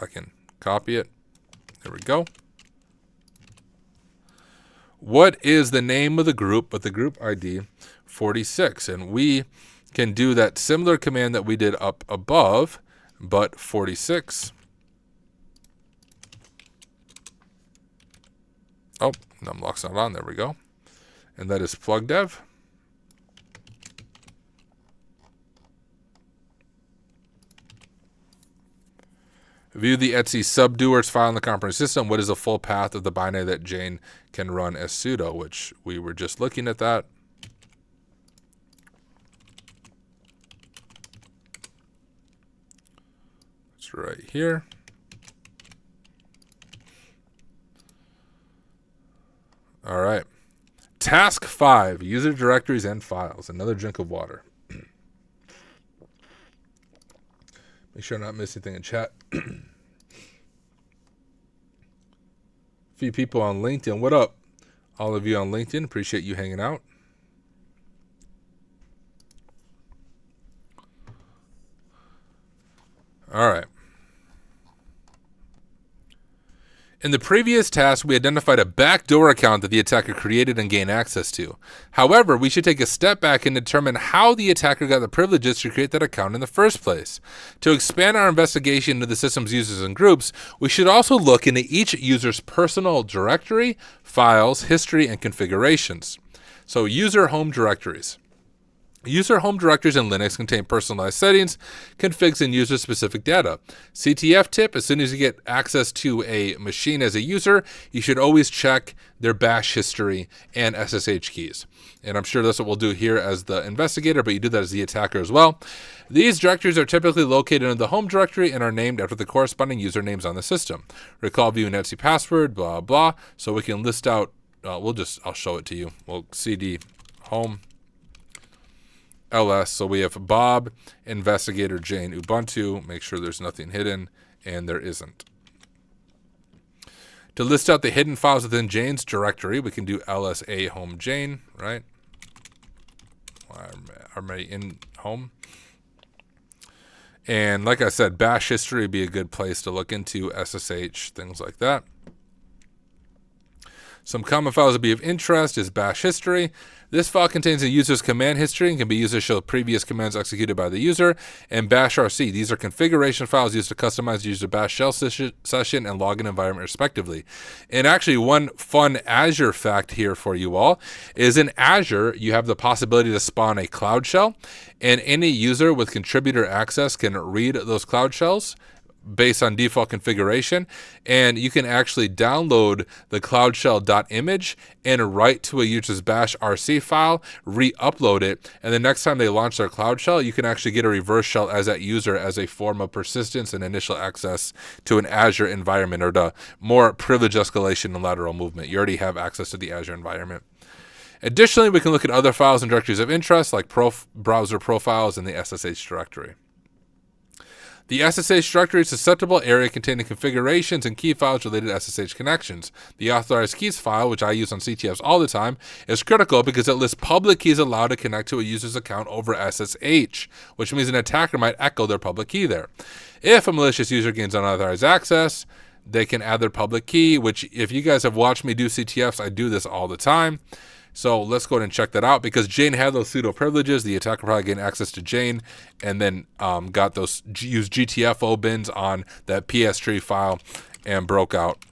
I can copy it, there we go. What is the name of the group with the group ID 46? And we can do that similar command that we did up above, but 46. Oh, numlock's not on. There we go. And that is plugdev. View the etc subdoers file in the comprehensive system. What is the full path of the binary that Jane can run as sudo, which we were just looking at that. It's right here. All right. Task 5, user directories and files. Another drink of water. Make sure I'm not missing anything in chat. Few people on LinkedIn. What up? All of you on LinkedIn. Appreciate you hanging out. All right. In the previous task, we identified a backdoor account that the attacker created and gained access to. However, we should take a step back and determine how the attacker got the privileges to create that account in the first place. To expand our investigation into the system's users and groups, we should also look into each user's personal directory, files, history, and configurations. So, user home directories. User home directories in Linux contain personalized settings, configs, and user-specific data. CTF tip, as soon as you get access to a machine as a user, you should always check their bash history and SSH keys. And I'm sure that's what we'll do here as the investigator, but you do that as the attacker as well. These directories are typically located in the home directory and are named after the corresponding usernames on the system. Recall view and etc password, blah, blah. So we can list out, I'll show it to you. We'll cd home ls, so we have Bob, investigator, Jane, Ubuntu. Make sure there's nothing hidden, and there isn't. To list out the hidden files within Jane's directory, we can do lsa home Jane, right? I'm already in home. And like I said, bash history would be a good place to look into, SSH, things like that. Some common files that be of interest is bash history. This file contains a user's command history and can be used to show previous commands executed by the user. And bash rc, these are configuration files used to customize the user bash shell session and login environment respectively. And actually, one fun Azure fact here for you all is in Azure, you have the possibility to spawn a cloud shell, and any user with contributor access can read those cloud shells based on default configuration, and you can actually download the cloud shell.image and write to a user's bash rc file, re-upload it, and the next time they launch their cloud shell, you can actually get a reverse shell as that user as a form of persistence and initial access to an Azure environment, or the more privilege escalation and lateral movement. You already have access to the Azure environment. Additionally, we can look at other files and directories of interest like browser profiles in the SSH directory. The SSH directory is a susceptible area containing configurations and key files related to SSH connections. The authorized keys file, which I use on CTFs all the time, is critical because it lists public keys allowed to connect to a user's account over SSH, which means an attacker might echo their public key there. If a malicious user gains unauthorized access, they can add their public key, which if you guys have watched me do CTFs, I do this all the time. So let's go ahead and check that out, because Jane had those pseudo privileges. The attacker probably gained access to Jane and then got those used GTFO bins on that PS3 file and broke out.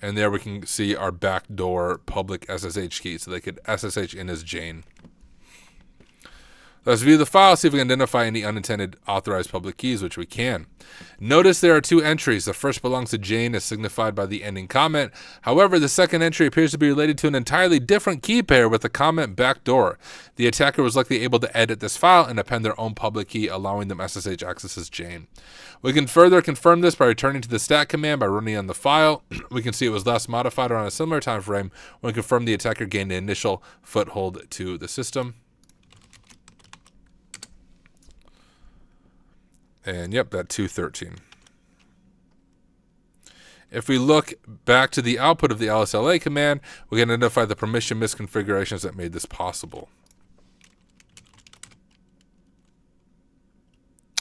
And there we can see our backdoor public SSH key, so they could SSH in as Jane. Let's view the file, see if we can identify any unintended authorized public keys, which we can. Notice there are two entries. The first belongs to Jane, as signified by the ending comment. However, the second entry appears to be related to an entirely different key pair with the comment backdoor. The attacker was likely able to edit this file and append their own public key, allowing them SSH access as Jane. We can further confirm this by returning to the stat command by running on the file. We can see it was last modified around a similar time frame when we confirmed the attacker gained the initial foothold to the system. And yep, that 213. If we look back to the output of the LSLA command, we can identify the permission misconfigurations that made this possible.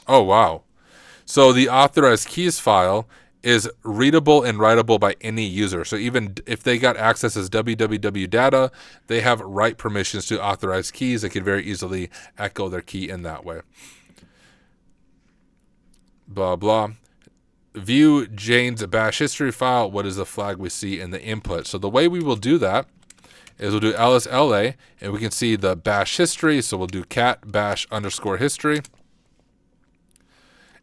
Oh, wow. So the authorized keys file is readable and writable by any user. So even if they got access as www data, they have write permissions to authorized keys. They could very easily echo their key in that way. Blah, blah. View Jane's bash history file. What is the flag we see in the input? So the way we will do that is we'll do lsla, and we can see the bash history. So we'll do cat bash underscore history.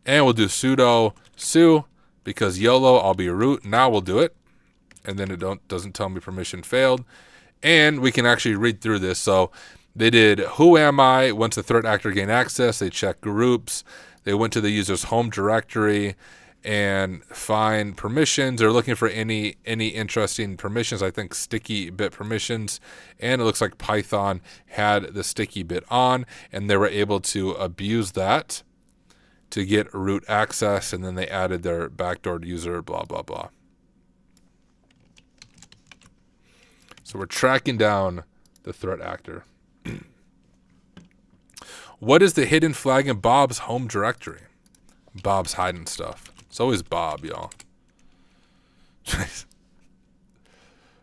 And we'll do sudo su, because YOLO, I'll be root. Now we'll do it. And then it doesn't tell me permission failed. And we can actually read through this. So they did who am I once the threat actor gained access. They checked groups. They went to the user's home directory and find permissions. They're looking for any interesting permissions. I think sticky bit permissions. And it looks like Python had the sticky bit on, and they were able to abuse that to get root access. And then they added their backdoor user, blah, blah, blah. So we're tracking down the threat actor. What is the hidden flag in Bob's home directory? Bob's hiding stuff. It's always Bob, y'all.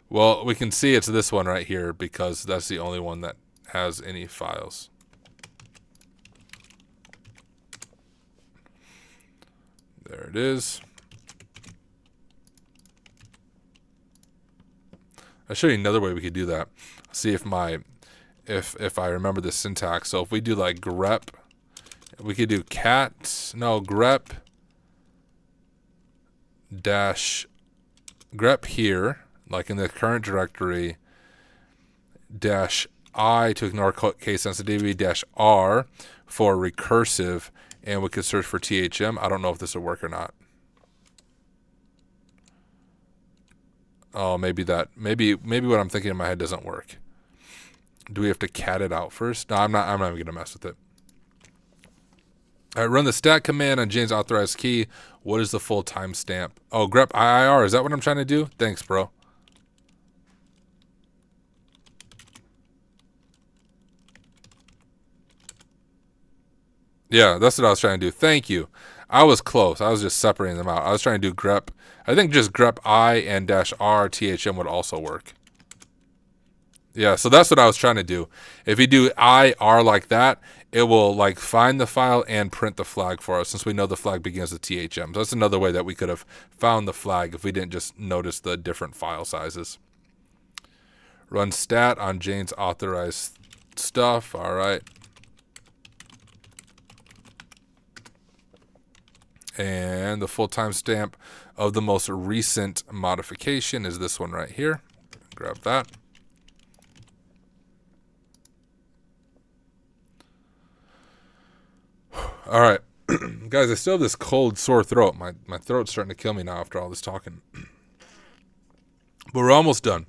Well, we can see it's this one right here because that's the only one that has any files. There it is. I'll show you another way we could do that. See if if I remember the syntax. So if we do like grep, we could do grep dash grep here, like in the current directory, dash I to ignore case sensitivity, dash R for recursive, and we could search for THM. I don't know if this will work or not. Oh, maybe what I'm thinking in my head doesn't work. Do we have to cat it out first? No, I'm not even gonna mess with it. All right, run the stat command on Jane's authorized key. What is the full timestamp? Oh, grep IIR. Is that what I'm trying to do? Thanks, bro. Yeah, that's what I was trying to do. Thank you. I was close. I was just separating them out. I was trying to do grep. I think just grep I and dash R THM would also work. Yeah, so that's what I was trying to do. If you do IR like that, it will like find the file and print the flag for us, since we know the flag begins with THM. So that's another way that we could have found the flag if we didn't just notice the different file sizes. Run stat on Jane's authorized stuff. All right. And the full timestamp of the most recent modification is this one right here. Grab that. All right, guys, I still have this cold, sore throat. My throat's starting to kill me now after all this talking. But we're almost done.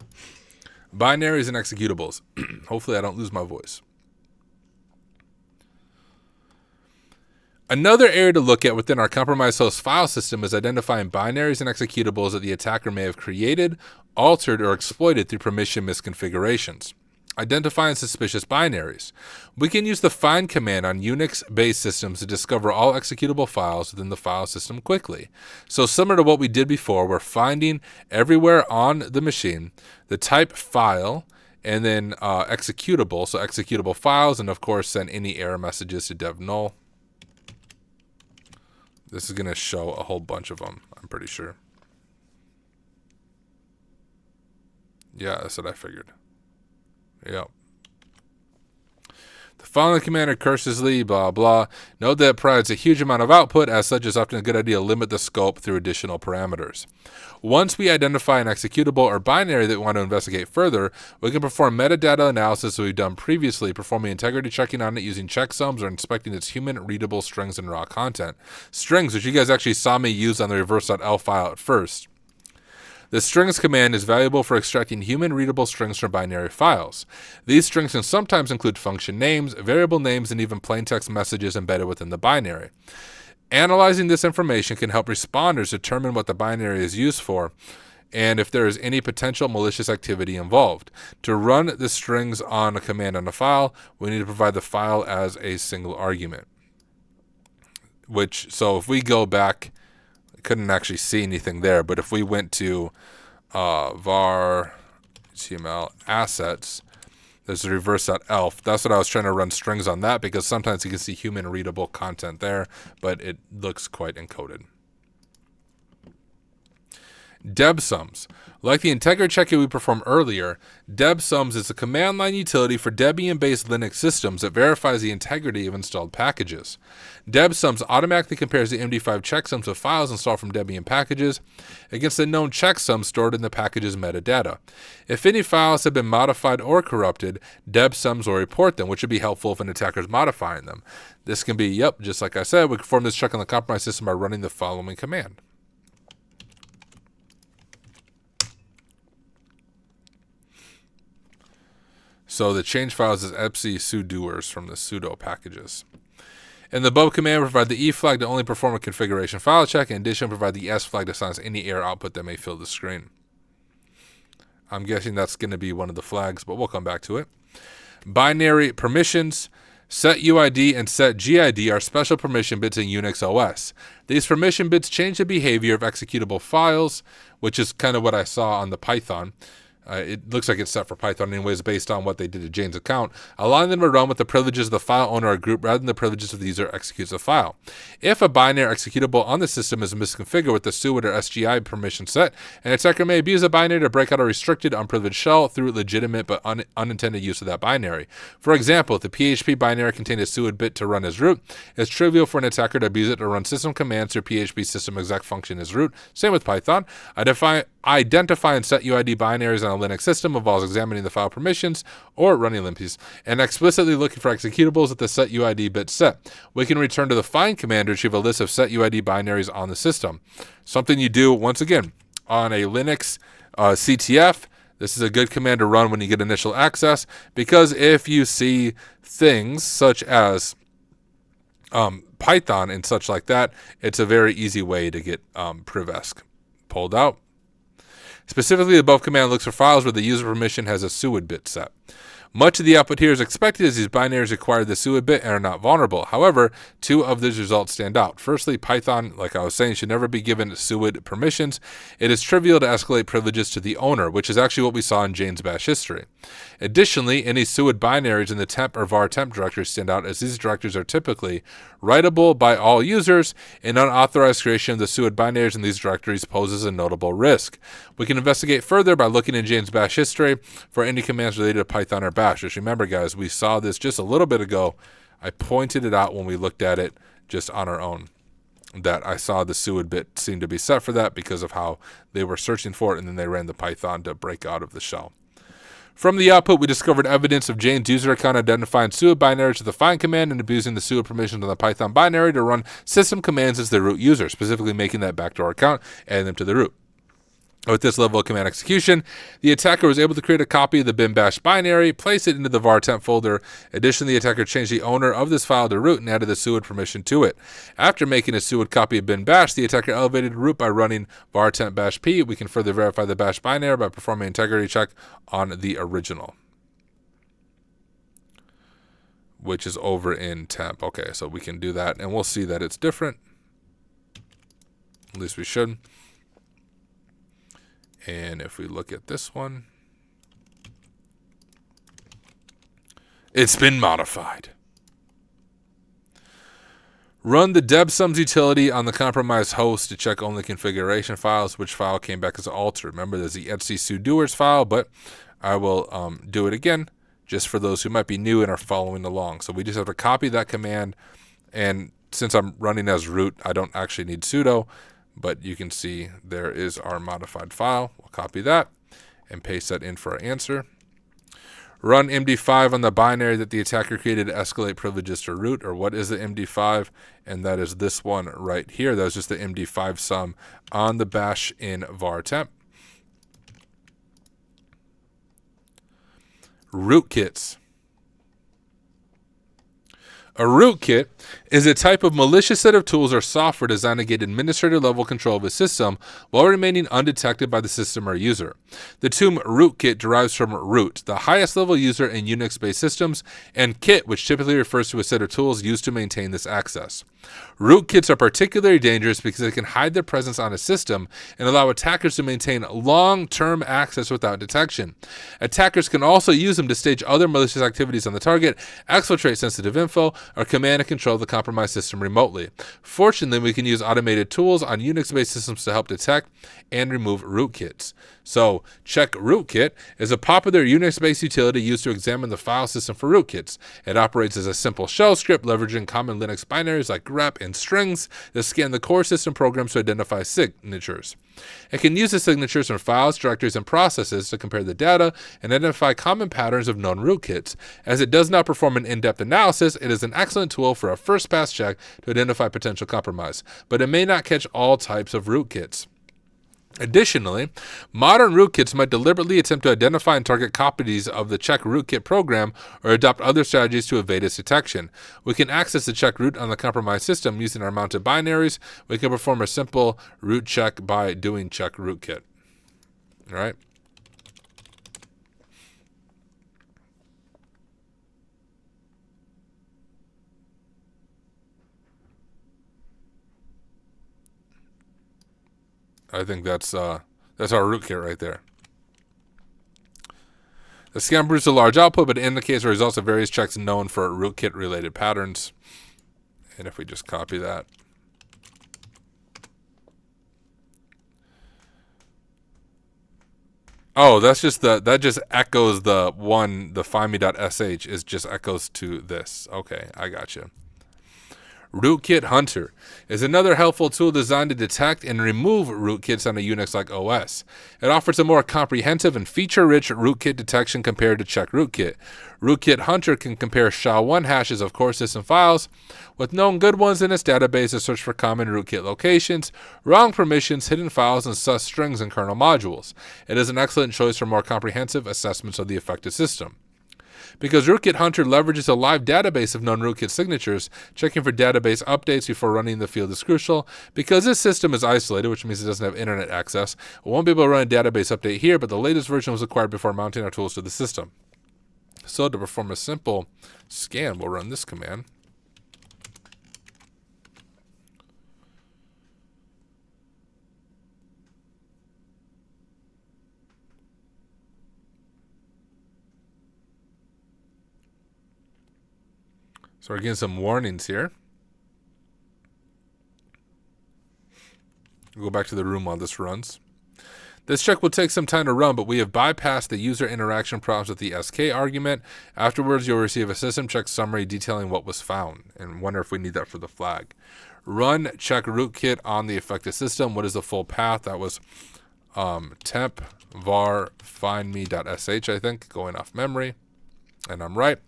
Binaries and executables. Hopefully I don't lose my voice. Another area to look at within our compromised host file system is identifying binaries and executables that the attacker may have created, altered, or exploited through permission misconfigurations. Identifying suspicious binaries. We can use the find command on Unix-based systems to discover all executable files within the file system quickly. So similar to what we did before, we're finding everywhere on the machine the type file and then executable, so executable files, and of course send any error messages to dev null. This is going to show a whole bunch of them, I'm pretty sure. Yeah, that's what I figured. Yep. The following command recursively, blah, blah. Note that it provides a huge amount of output. As such, it's often a good idea to limit the scope through additional parameters. Once we identify an executable or binary that we want to investigate further, we can perform metadata analysis that we've done previously, performing integrity checking on it using checksums or inspecting its human-readable strings and raw content. Strings, which you guys actually saw me use on the reverse.l file at first. The strings command is valuable for extracting human-readable strings from binary files. These strings can sometimes include function names, variable names, and even plain text messages embedded within the binary. Analyzing this information can help responders determine what the binary is used for and if there is any potential malicious activity involved. To run the strings on a command on a file, we need to provide the file as a single argument. So if we go back, couldn't actually see anything there, but if we went to var HTML assets, there's the reverse.elf. That's what I was trying to run strings on that, because sometimes you can see human readable content there, but it looks quite encoded. Debsums. Like the integrity checking we performed earlier, debsums is a command line utility for Debian-based Linux systems that verifies the integrity of installed packages. Debsums automatically compares the MD5 checksums of files installed from Debian packages against the known checksums stored in the package's metadata. If any files have been modified or corrupted, debsums will report them, which would be helpful if an attacker is modifying them. This can be, just like I said, we perform this check on the compromised system by running the following command. So the change files is epsi sudoers from the sudo packages. And the above command provide the E flag to only perform a configuration file check. In addition, provide the S flag to silence any error output that may fill the screen. I'm guessing that's going to be one of the flags, but we'll come back to it. Binary permissions. Set UID and set GID are special permission bits in Unix OS. These permission bits change the behavior of executable files, which is kind of what I saw on the Python. It looks like it's set for Python anyways based on what they did to Jane's account, allowing them to run with the privileges of the file owner or group rather than the privileges of the user who executes the file. If a binary executable on the system is misconfigured with the suid or SGI permission set, an attacker may abuse a binary to break out a restricted, unprivileged shell through legitimate but unintended use of that binary. For example, if the PHP binary contained a suid bit to run as root, it's trivial for an attacker to abuse it to run system commands through PHP system exec function as root. Same with Python. Identify and set UID binaries on a Linux system involves examining the file permissions or running limpis and explicitly looking for executables with the set UID bit set. We can return to the find command to retrieve a list of set UID binaries on the system. Something you do, once again, on a Linux CTF. This is a good command to run when you get initial access, because if you see things such as Python and such like that, it's a very easy way to get privesc pulled out. Specifically, the above command looks for files where the user permission has a suid bit set. Much of the output here is expected as these binaries require the suid bit and are not vulnerable. However, two of these results stand out. Firstly, Python, like I was saying, should never be given suid permissions. It is trivial to escalate privileges to the owner, which is actually what we saw in Jane's bash history. Additionally, any suid binaries in the temp or var temp directories stand out, as these directories are typically writable by all users, and unauthorized creation of the suid binaries in these directories poses a notable risk. We can investigate further by looking in Jane's bash history for any commands related to Python or bash. Just remember, guys, we saw this just a little bit ago. I pointed it out when we looked at it just on our own, that I saw the suid bit seemed to be set for that because of how they were searching for it, and then they ran the Python to break out of the shell. From the output, we discovered evidence of Jane's user account identifying suid binaries with the find command and abusing the suid permissions on the Python binary to run system commands as the root user, specifically making that backdoor account, adding them to the root. With this level of command execution, the attacker was able to create a copy of the bin bash binary, place it into the var temp folder. Additionally, the attacker changed the owner of this file to root and added the suid permission to it. After making a suid copy of bin bash, the attacker elevated root by running var temp bash p. We can further verify the bash binary by performing an integrity check on the original, which is over in temp. Okay, so we can do that, and we'll see that it's different. At least we should. And if we look at this one, it's been modified. Run the debsums utility on the compromised host to check only configuration files, which file came back as altered. Remember, there's the etc sudoers file, but I will do it again just for those who might be new and are following along. So we just have to copy that command, and since I'm running as root, I don't actually need sudo, but you can see there is our modified file. We'll copy that and paste that in for our answer. Run MD5 on the binary that the attacker created to escalate privileges to root, or what is the MD5? And that is this one right here. That was just the MD5 sum on the bash in var temp. Rootkits. A rootkit is a type of malicious set of tools or software designed to gain administrator-level control of a system while remaining undetected by the system or user. The term rootkit derives from root, the highest level user in Unix-based systems, and kit, which typically refers to a set of tools used to maintain this access. Rootkits are particularly dangerous because they can hide their presence on a system and allow attackers to maintain long-term access without detection. Attackers can also use them to stage other malicious activities on the target, exfiltrate sensitive info, or command and control the compromised system remotely. Fortunately, we can use automated tools on Unix-based systems to help detect and remove rootkits. So, check rootkit is a popular Unix-based utility used to examine the file system for rootkits. It operates as a simple shell script leveraging common Linux binaries like grep and strings that scan the core system programs to identify signatures. It can use the signatures from files, directories, and processes to compare the data and identify common patterns of known rootkits. As it does not perform an in-depth analysis, it is an excellent tool for a first-pass check to identify potential compromise, but it may not catch all types of rootkits. Additionally, modern rootkits might deliberately attempt to identify and target copies of the check rootkit program or adopt other strategies to evade its detection. We can access the check root on the compromised system using our mounted binaries. We can perform a simple root check by doing check rootkit. All right. I think that's our rootkit right there. The scan produces a large output, but it indicates the results of various checks known for rootkit-related patterns. And if we just copy that, oh, that's just that just echoes the findme.sh is just echoes to this. Okay, I got you. Rootkit Hunter is another helpful tool designed to detect and remove rootkits on a Unix-like OS. It offers a more comprehensive and feature-rich rootkit detection compared to check rootkit. Rootkit Hunter can compare SHA-1 hashes of core system files with known good ones in its database to search for common rootkit locations, wrong permissions, hidden files, and sus strings in kernel modules. It is an excellent choice for more comprehensive assessments of the affected system. Because Rootkit Hunter leverages a live database of known rootkit signatures, checking for database updates before running the field is crucial. Because this system is isolated, which means it doesn't have internet access, we won't be able to run a database update here, but the latest version was acquired before mounting our tools to the system. So to perform a simple scan, we'll run this command. So we're getting some warnings here. We'll go back to the room while this runs. This check will take some time to run, but we have bypassed the user interaction prompts with the SK argument. Afterwards, you'll receive a system check summary detailing what was found, and wonder if we need that for the flag. Run check rootkit on the affected system. What is the full path? That was temp var findme.sh, I think, going off memory. And I'm right.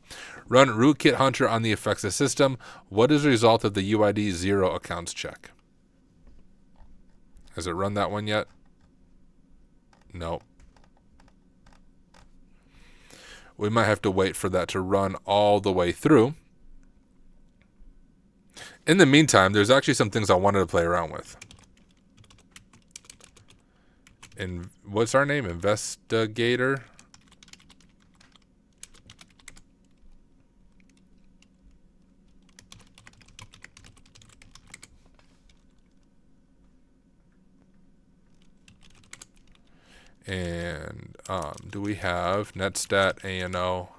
Run Rootkit Hunter on the affected system. What is the result of the UID 0 accounts check? Has it run that one yet? No. We might have to wait for that to run all the way through. In the meantime, there's actually some things I wanted to play around with. And what's our name? Investigator. And do we have netstat ANO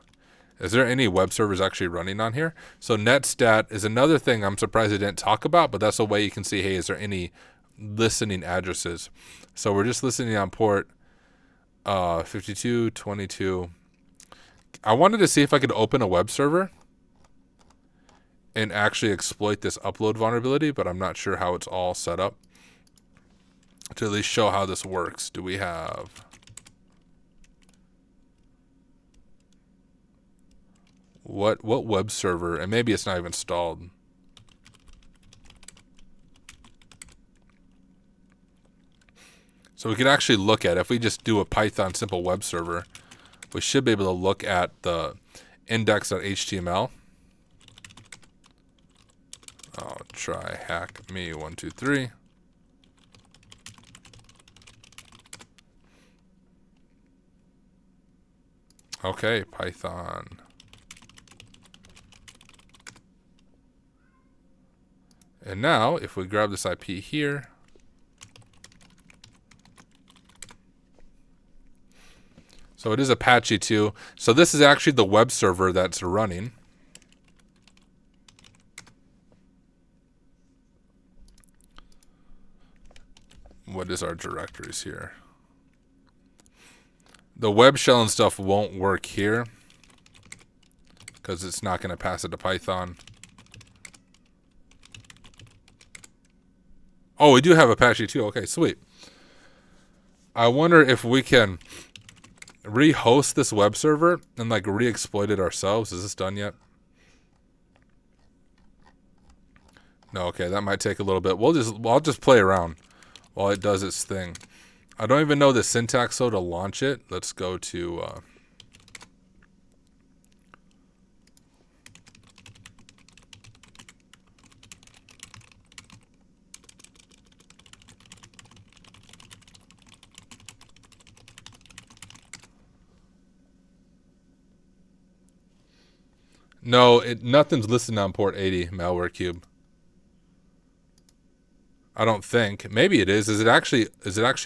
Is there any web servers actually running on here? So netstat is another thing I'm surprised I didn't talk about, but that's a way you can see, hey, is there any listening addresses? So we're just listening on port 5222. I wanted to see if I could open a web server and actually exploit this upload vulnerability, but I'm not sure how it's all set up to at least show how this works. Do we have... What web server? And maybe it's not even installed. So we could actually look at, if we just do a Python simple web server, we should be able to look at the index.html. I'll try TryHackMe 123. Okay, Python. And now, if we grab this IP here, so it is Apache too. So this is actually the web server that's running. What is our directories here? The web shell and stuff won't work here because it's not going to pass it to Python. Oh, we do have Apache too. Okay, sweet. I wonder if we can rehost this web server and like re-exploit it ourselves. Is this done yet? No, okay, that might take a little bit. I'll just play around while it does its thing. I don't even know the syntax though to launch it. Let's go to no, nothing's listed on port 80, malware cube. I don't think. Maybe it is. Is it actually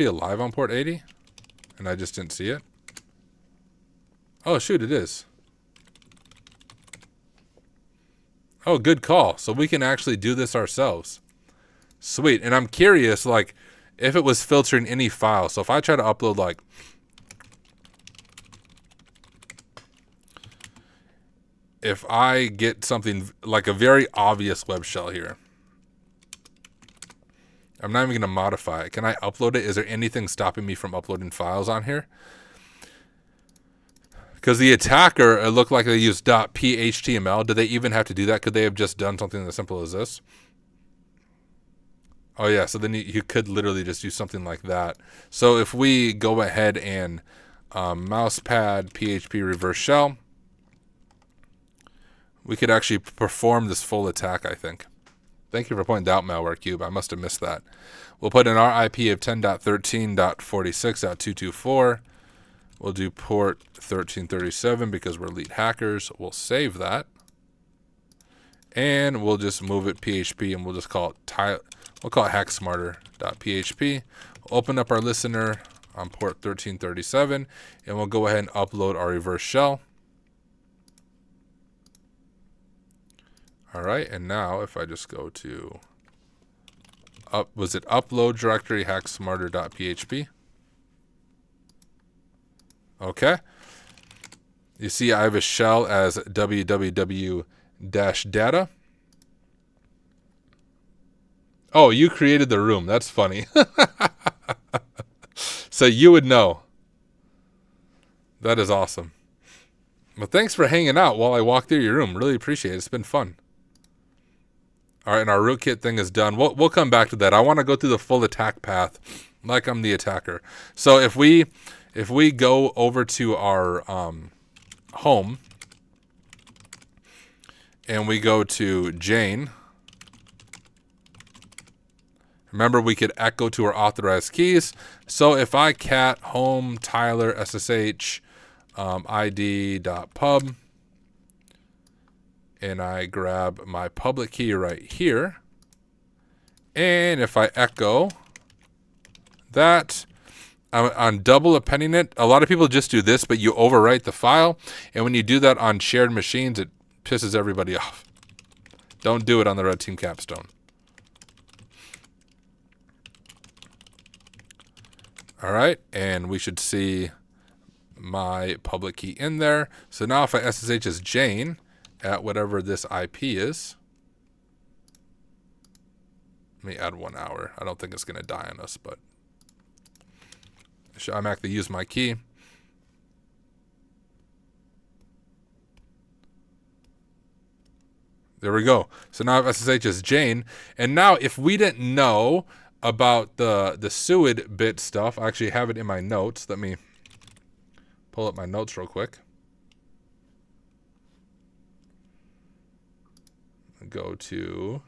alive on port 80? And I just didn't see it? Oh, shoot, it is. Oh, good call. So we can actually do this ourselves. Sweet. And I'm curious, like, if it was filtering any file. So if I try to upload, like, if I get something like a very obvious web shell here, I'm not even going to modify it. Can I upload it? Is there anything stopping me from uploading files on here? Because the attacker, it looked like they used .phtml. Do they even have to do that? Could they have just done something as simple as this? Oh, yeah. So then you could literally just do something like that. So if we go ahead and mousepad PHP reverse shell, we could actually perform this full attack, I think. Thank you for pointing out, Malware Cube. I must have missed that. We'll put in our IP of 10.13.46.224. We'll do port 1337 because we're elite hackers. We'll save that. And we'll just move it PHP and we'll just call it hacksmarter.php. We'll open up our listener on port 1337 and we'll go ahead and upload our reverse shell. All right, and now if I just go to upload directory hacksmarter.php. Okay. You see I have a shell as www-data. Oh, you created the room. That's funny. So you would know. That is awesome. Well, thanks for hanging out while I walk through your room. Really appreciate it. It's been fun. All right, and our rootkit thing is done. We'll come back to that. I want to go through the full attack path like I'm the attacker. So if we go over to our home and we go to Jane, remember we could echo to our authorized keys. So if I cat home Tyler SSH id.pub and I grab my public key right here, and if I echo that, on double appending it, a lot of people just do this, but you overwrite the file. And when you do that on shared machines, it pisses everybody off. Don't do it on the Red Team Capstone. All right, and we should see my public key in there. So now if I SSH as Jane at whatever this IP is, let me add 1 hour. I don't think it's going to die on us, but I'm actually use my key. There we go. So now if SSH is Jane, and now if we didn't know about the SUID bit stuff, I actually have it in my notes. Let me pull up my notes real quick. Go to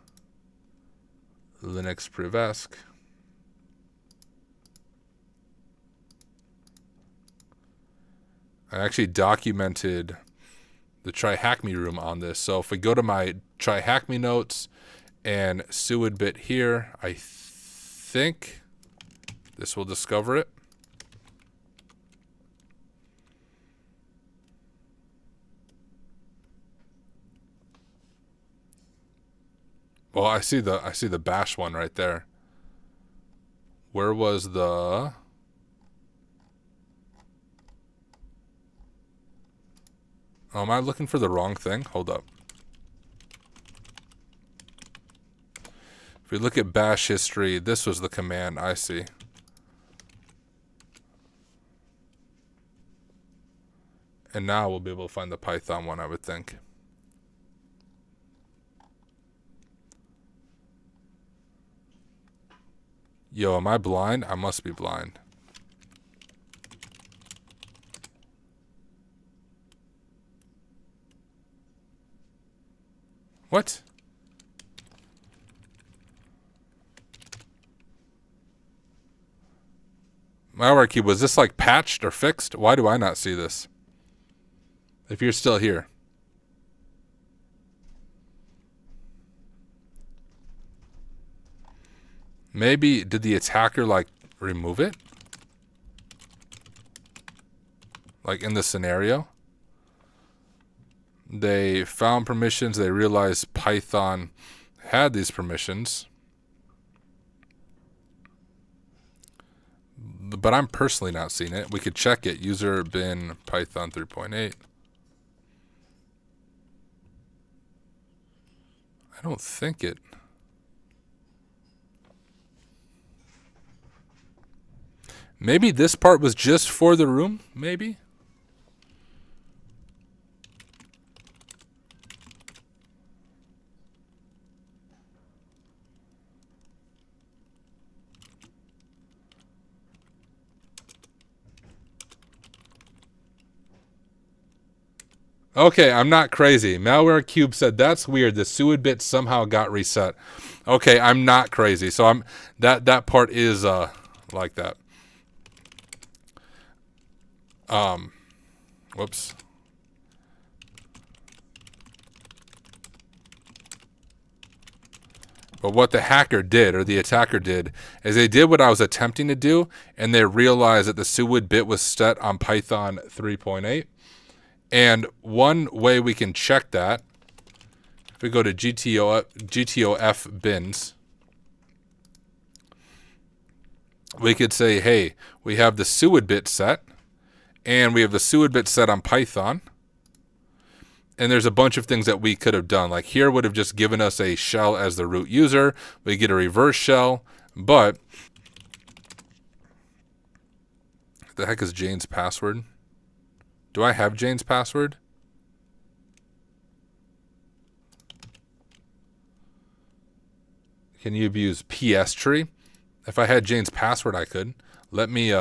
Linux Privesc. I actually documented the TryHackMe room on this. So if we go to my TryHackMe notes and SUID bit here, I think this will discover it. Well, I see the bash one right there. Where was the... Oh, am I looking for the wrong thing? Hold up. If we look at bash history, this was the command I see. And now we'll be able to find the Python one, I would think. Yo, am I blind? I must be blind. What? Malware key, was this like patched or fixed? Why do I not see this? If you're still here. Maybe, did the attacker like remove it? Like in this scenario? They found permissions, they realized Python had these permissions. But I'm personally not seeing it. We could check it. User bin Python 3.8. I don't think it. Maybe this part was just for the room, maybe? Okay, I'm not crazy. Malware Cube said that's weird. The SUID bit somehow got reset. Okay, I'm not crazy. So I'm that part is like that. Whoops. But what the hacker did, or the attacker did, is they did what I was attempting to do, and they realized that the SUID bit was set on Python 3.8. And one way we can check that, if we go to GTOF bins, we could say, hey, we have the SUID bit set, and we have the SUID bit set on Python. And there's a bunch of things that we could have done. Like here would have just given us a shell as the root user. We get a reverse shell, but what the heck is Jane's password? Do I have Jane's password? Can you abuse PS tree? If I had Jane's password, I could. Let me,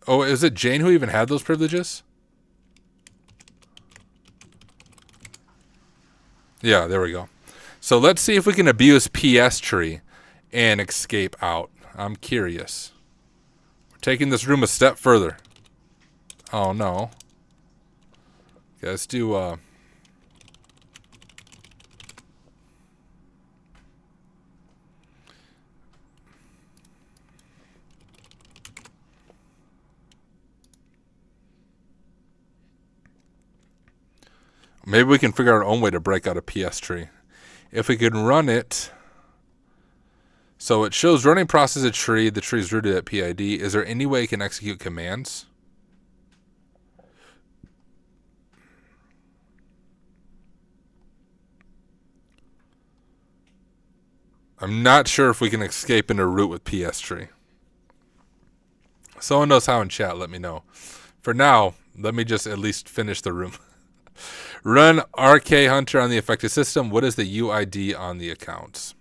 Oh, is it Jane who even had those privileges? Yeah, there we go. So let's see if we can abuse PS tree and escape out. I'm curious. We're taking this room a step further. Oh, no. Okay, let's do, Maybe we can figure out our own way to break out a PS tree. If we can run it, so it shows running process a tree. The tree is rooted at PID. Is there any way it can execute commands? I'm not sure if we can escape into root with PS tree. Someone knows how in chat, let me know. For now, let me just at least finish the room. Run RK Hunter on the affected system. What is the UID on the accounts?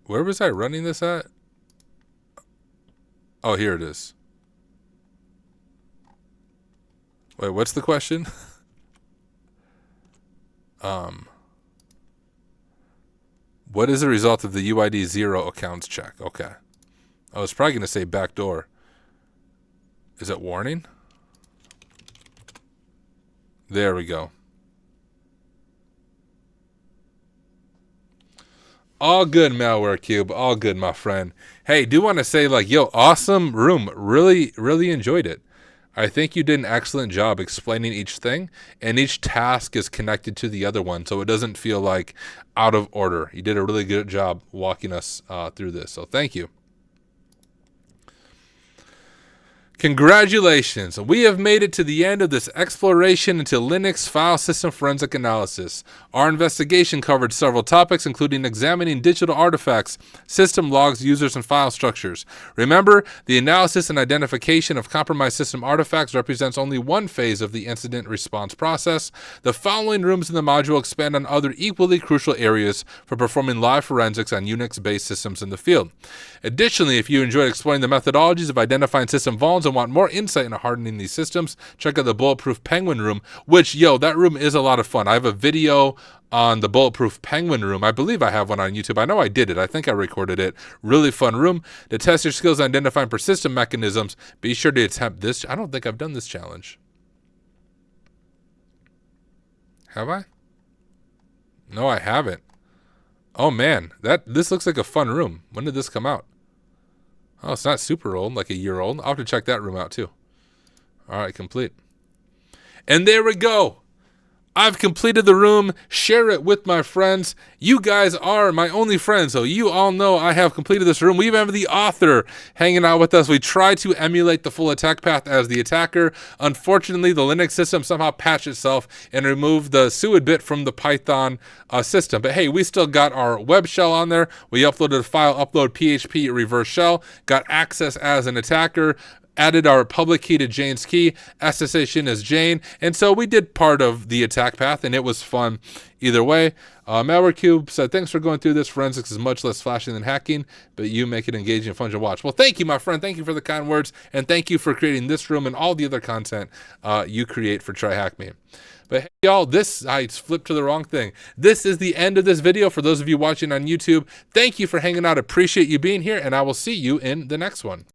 Where was I running this at? Oh, here it is. Wait, what's the question? What is the result of the UID 0 accounts check? Okay. I was probably going to say backdoor. Is it warning? There we go. All good, Malware Cube. All good, my friend. Hey, do want to say, like, yo, awesome room. Really, really enjoyed it. I think you did an excellent job explaining each thing, and each task is connected to the other one, so it doesn't feel like out of order. You did a really good job walking us through this, so thank you. Congratulations, we have made it to the end of this exploration into Linux file system forensic analysis. Our investigation covered several topics, including examining digital artifacts, system logs, users, and file structures. Remember, the analysis and identification of compromised system artifacts represents only one phase of the incident response process. The following rooms in the module expand on other equally crucial areas for performing live forensics on Unix-based systems in the field. Additionally, if you enjoyed exploring the methodologies of identifying system vulns and want more insight into hardening these systems, check out the Bulletproof Penguin room, which, yo, that room is a lot of fun. I have a video on the Bulletproof Penguin room. I believe I have one on YouTube. I know I did it. I think I recorded it. Really fun room. To test your skills on identifying persistent mechanisms, be sure to attempt this. I don't think I've done this challenge. Have I? No, I haven't. Oh man, this looks like a fun room. When did this come out? Oh, it's not super old, like a year old. I'll have to check that room out too. All right, complete. And there we go. I've completed the room. Share it with my friends. You guys are my only friends, so you all know I have completed this room. We even have the author hanging out with us. We try to emulate the full attack path as the attacker. Unfortunately, the Linux system somehow patched itself and removed the suid bit from the Python system. But hey, we still got our web shell on there. We uploaded a file, upload PHP reverse shell, got access as an attacker, added our public key to Jane's key, SSH as Jane, and so we did part of the attack path, and it was fun either way. MalwareCube said, thanks for going through this. Forensics is much less flashy than hacking, but you make it engaging and fun to watch. Well, thank you, my friend. Thank you for the kind words, and thank you for creating this room and all the other content you create for TryHackMe. But hey, y'all, I flipped to the wrong thing. This is the end of this video. For those of you watching on YouTube, thank you for hanging out. Appreciate you being here, and I will see you in the next one.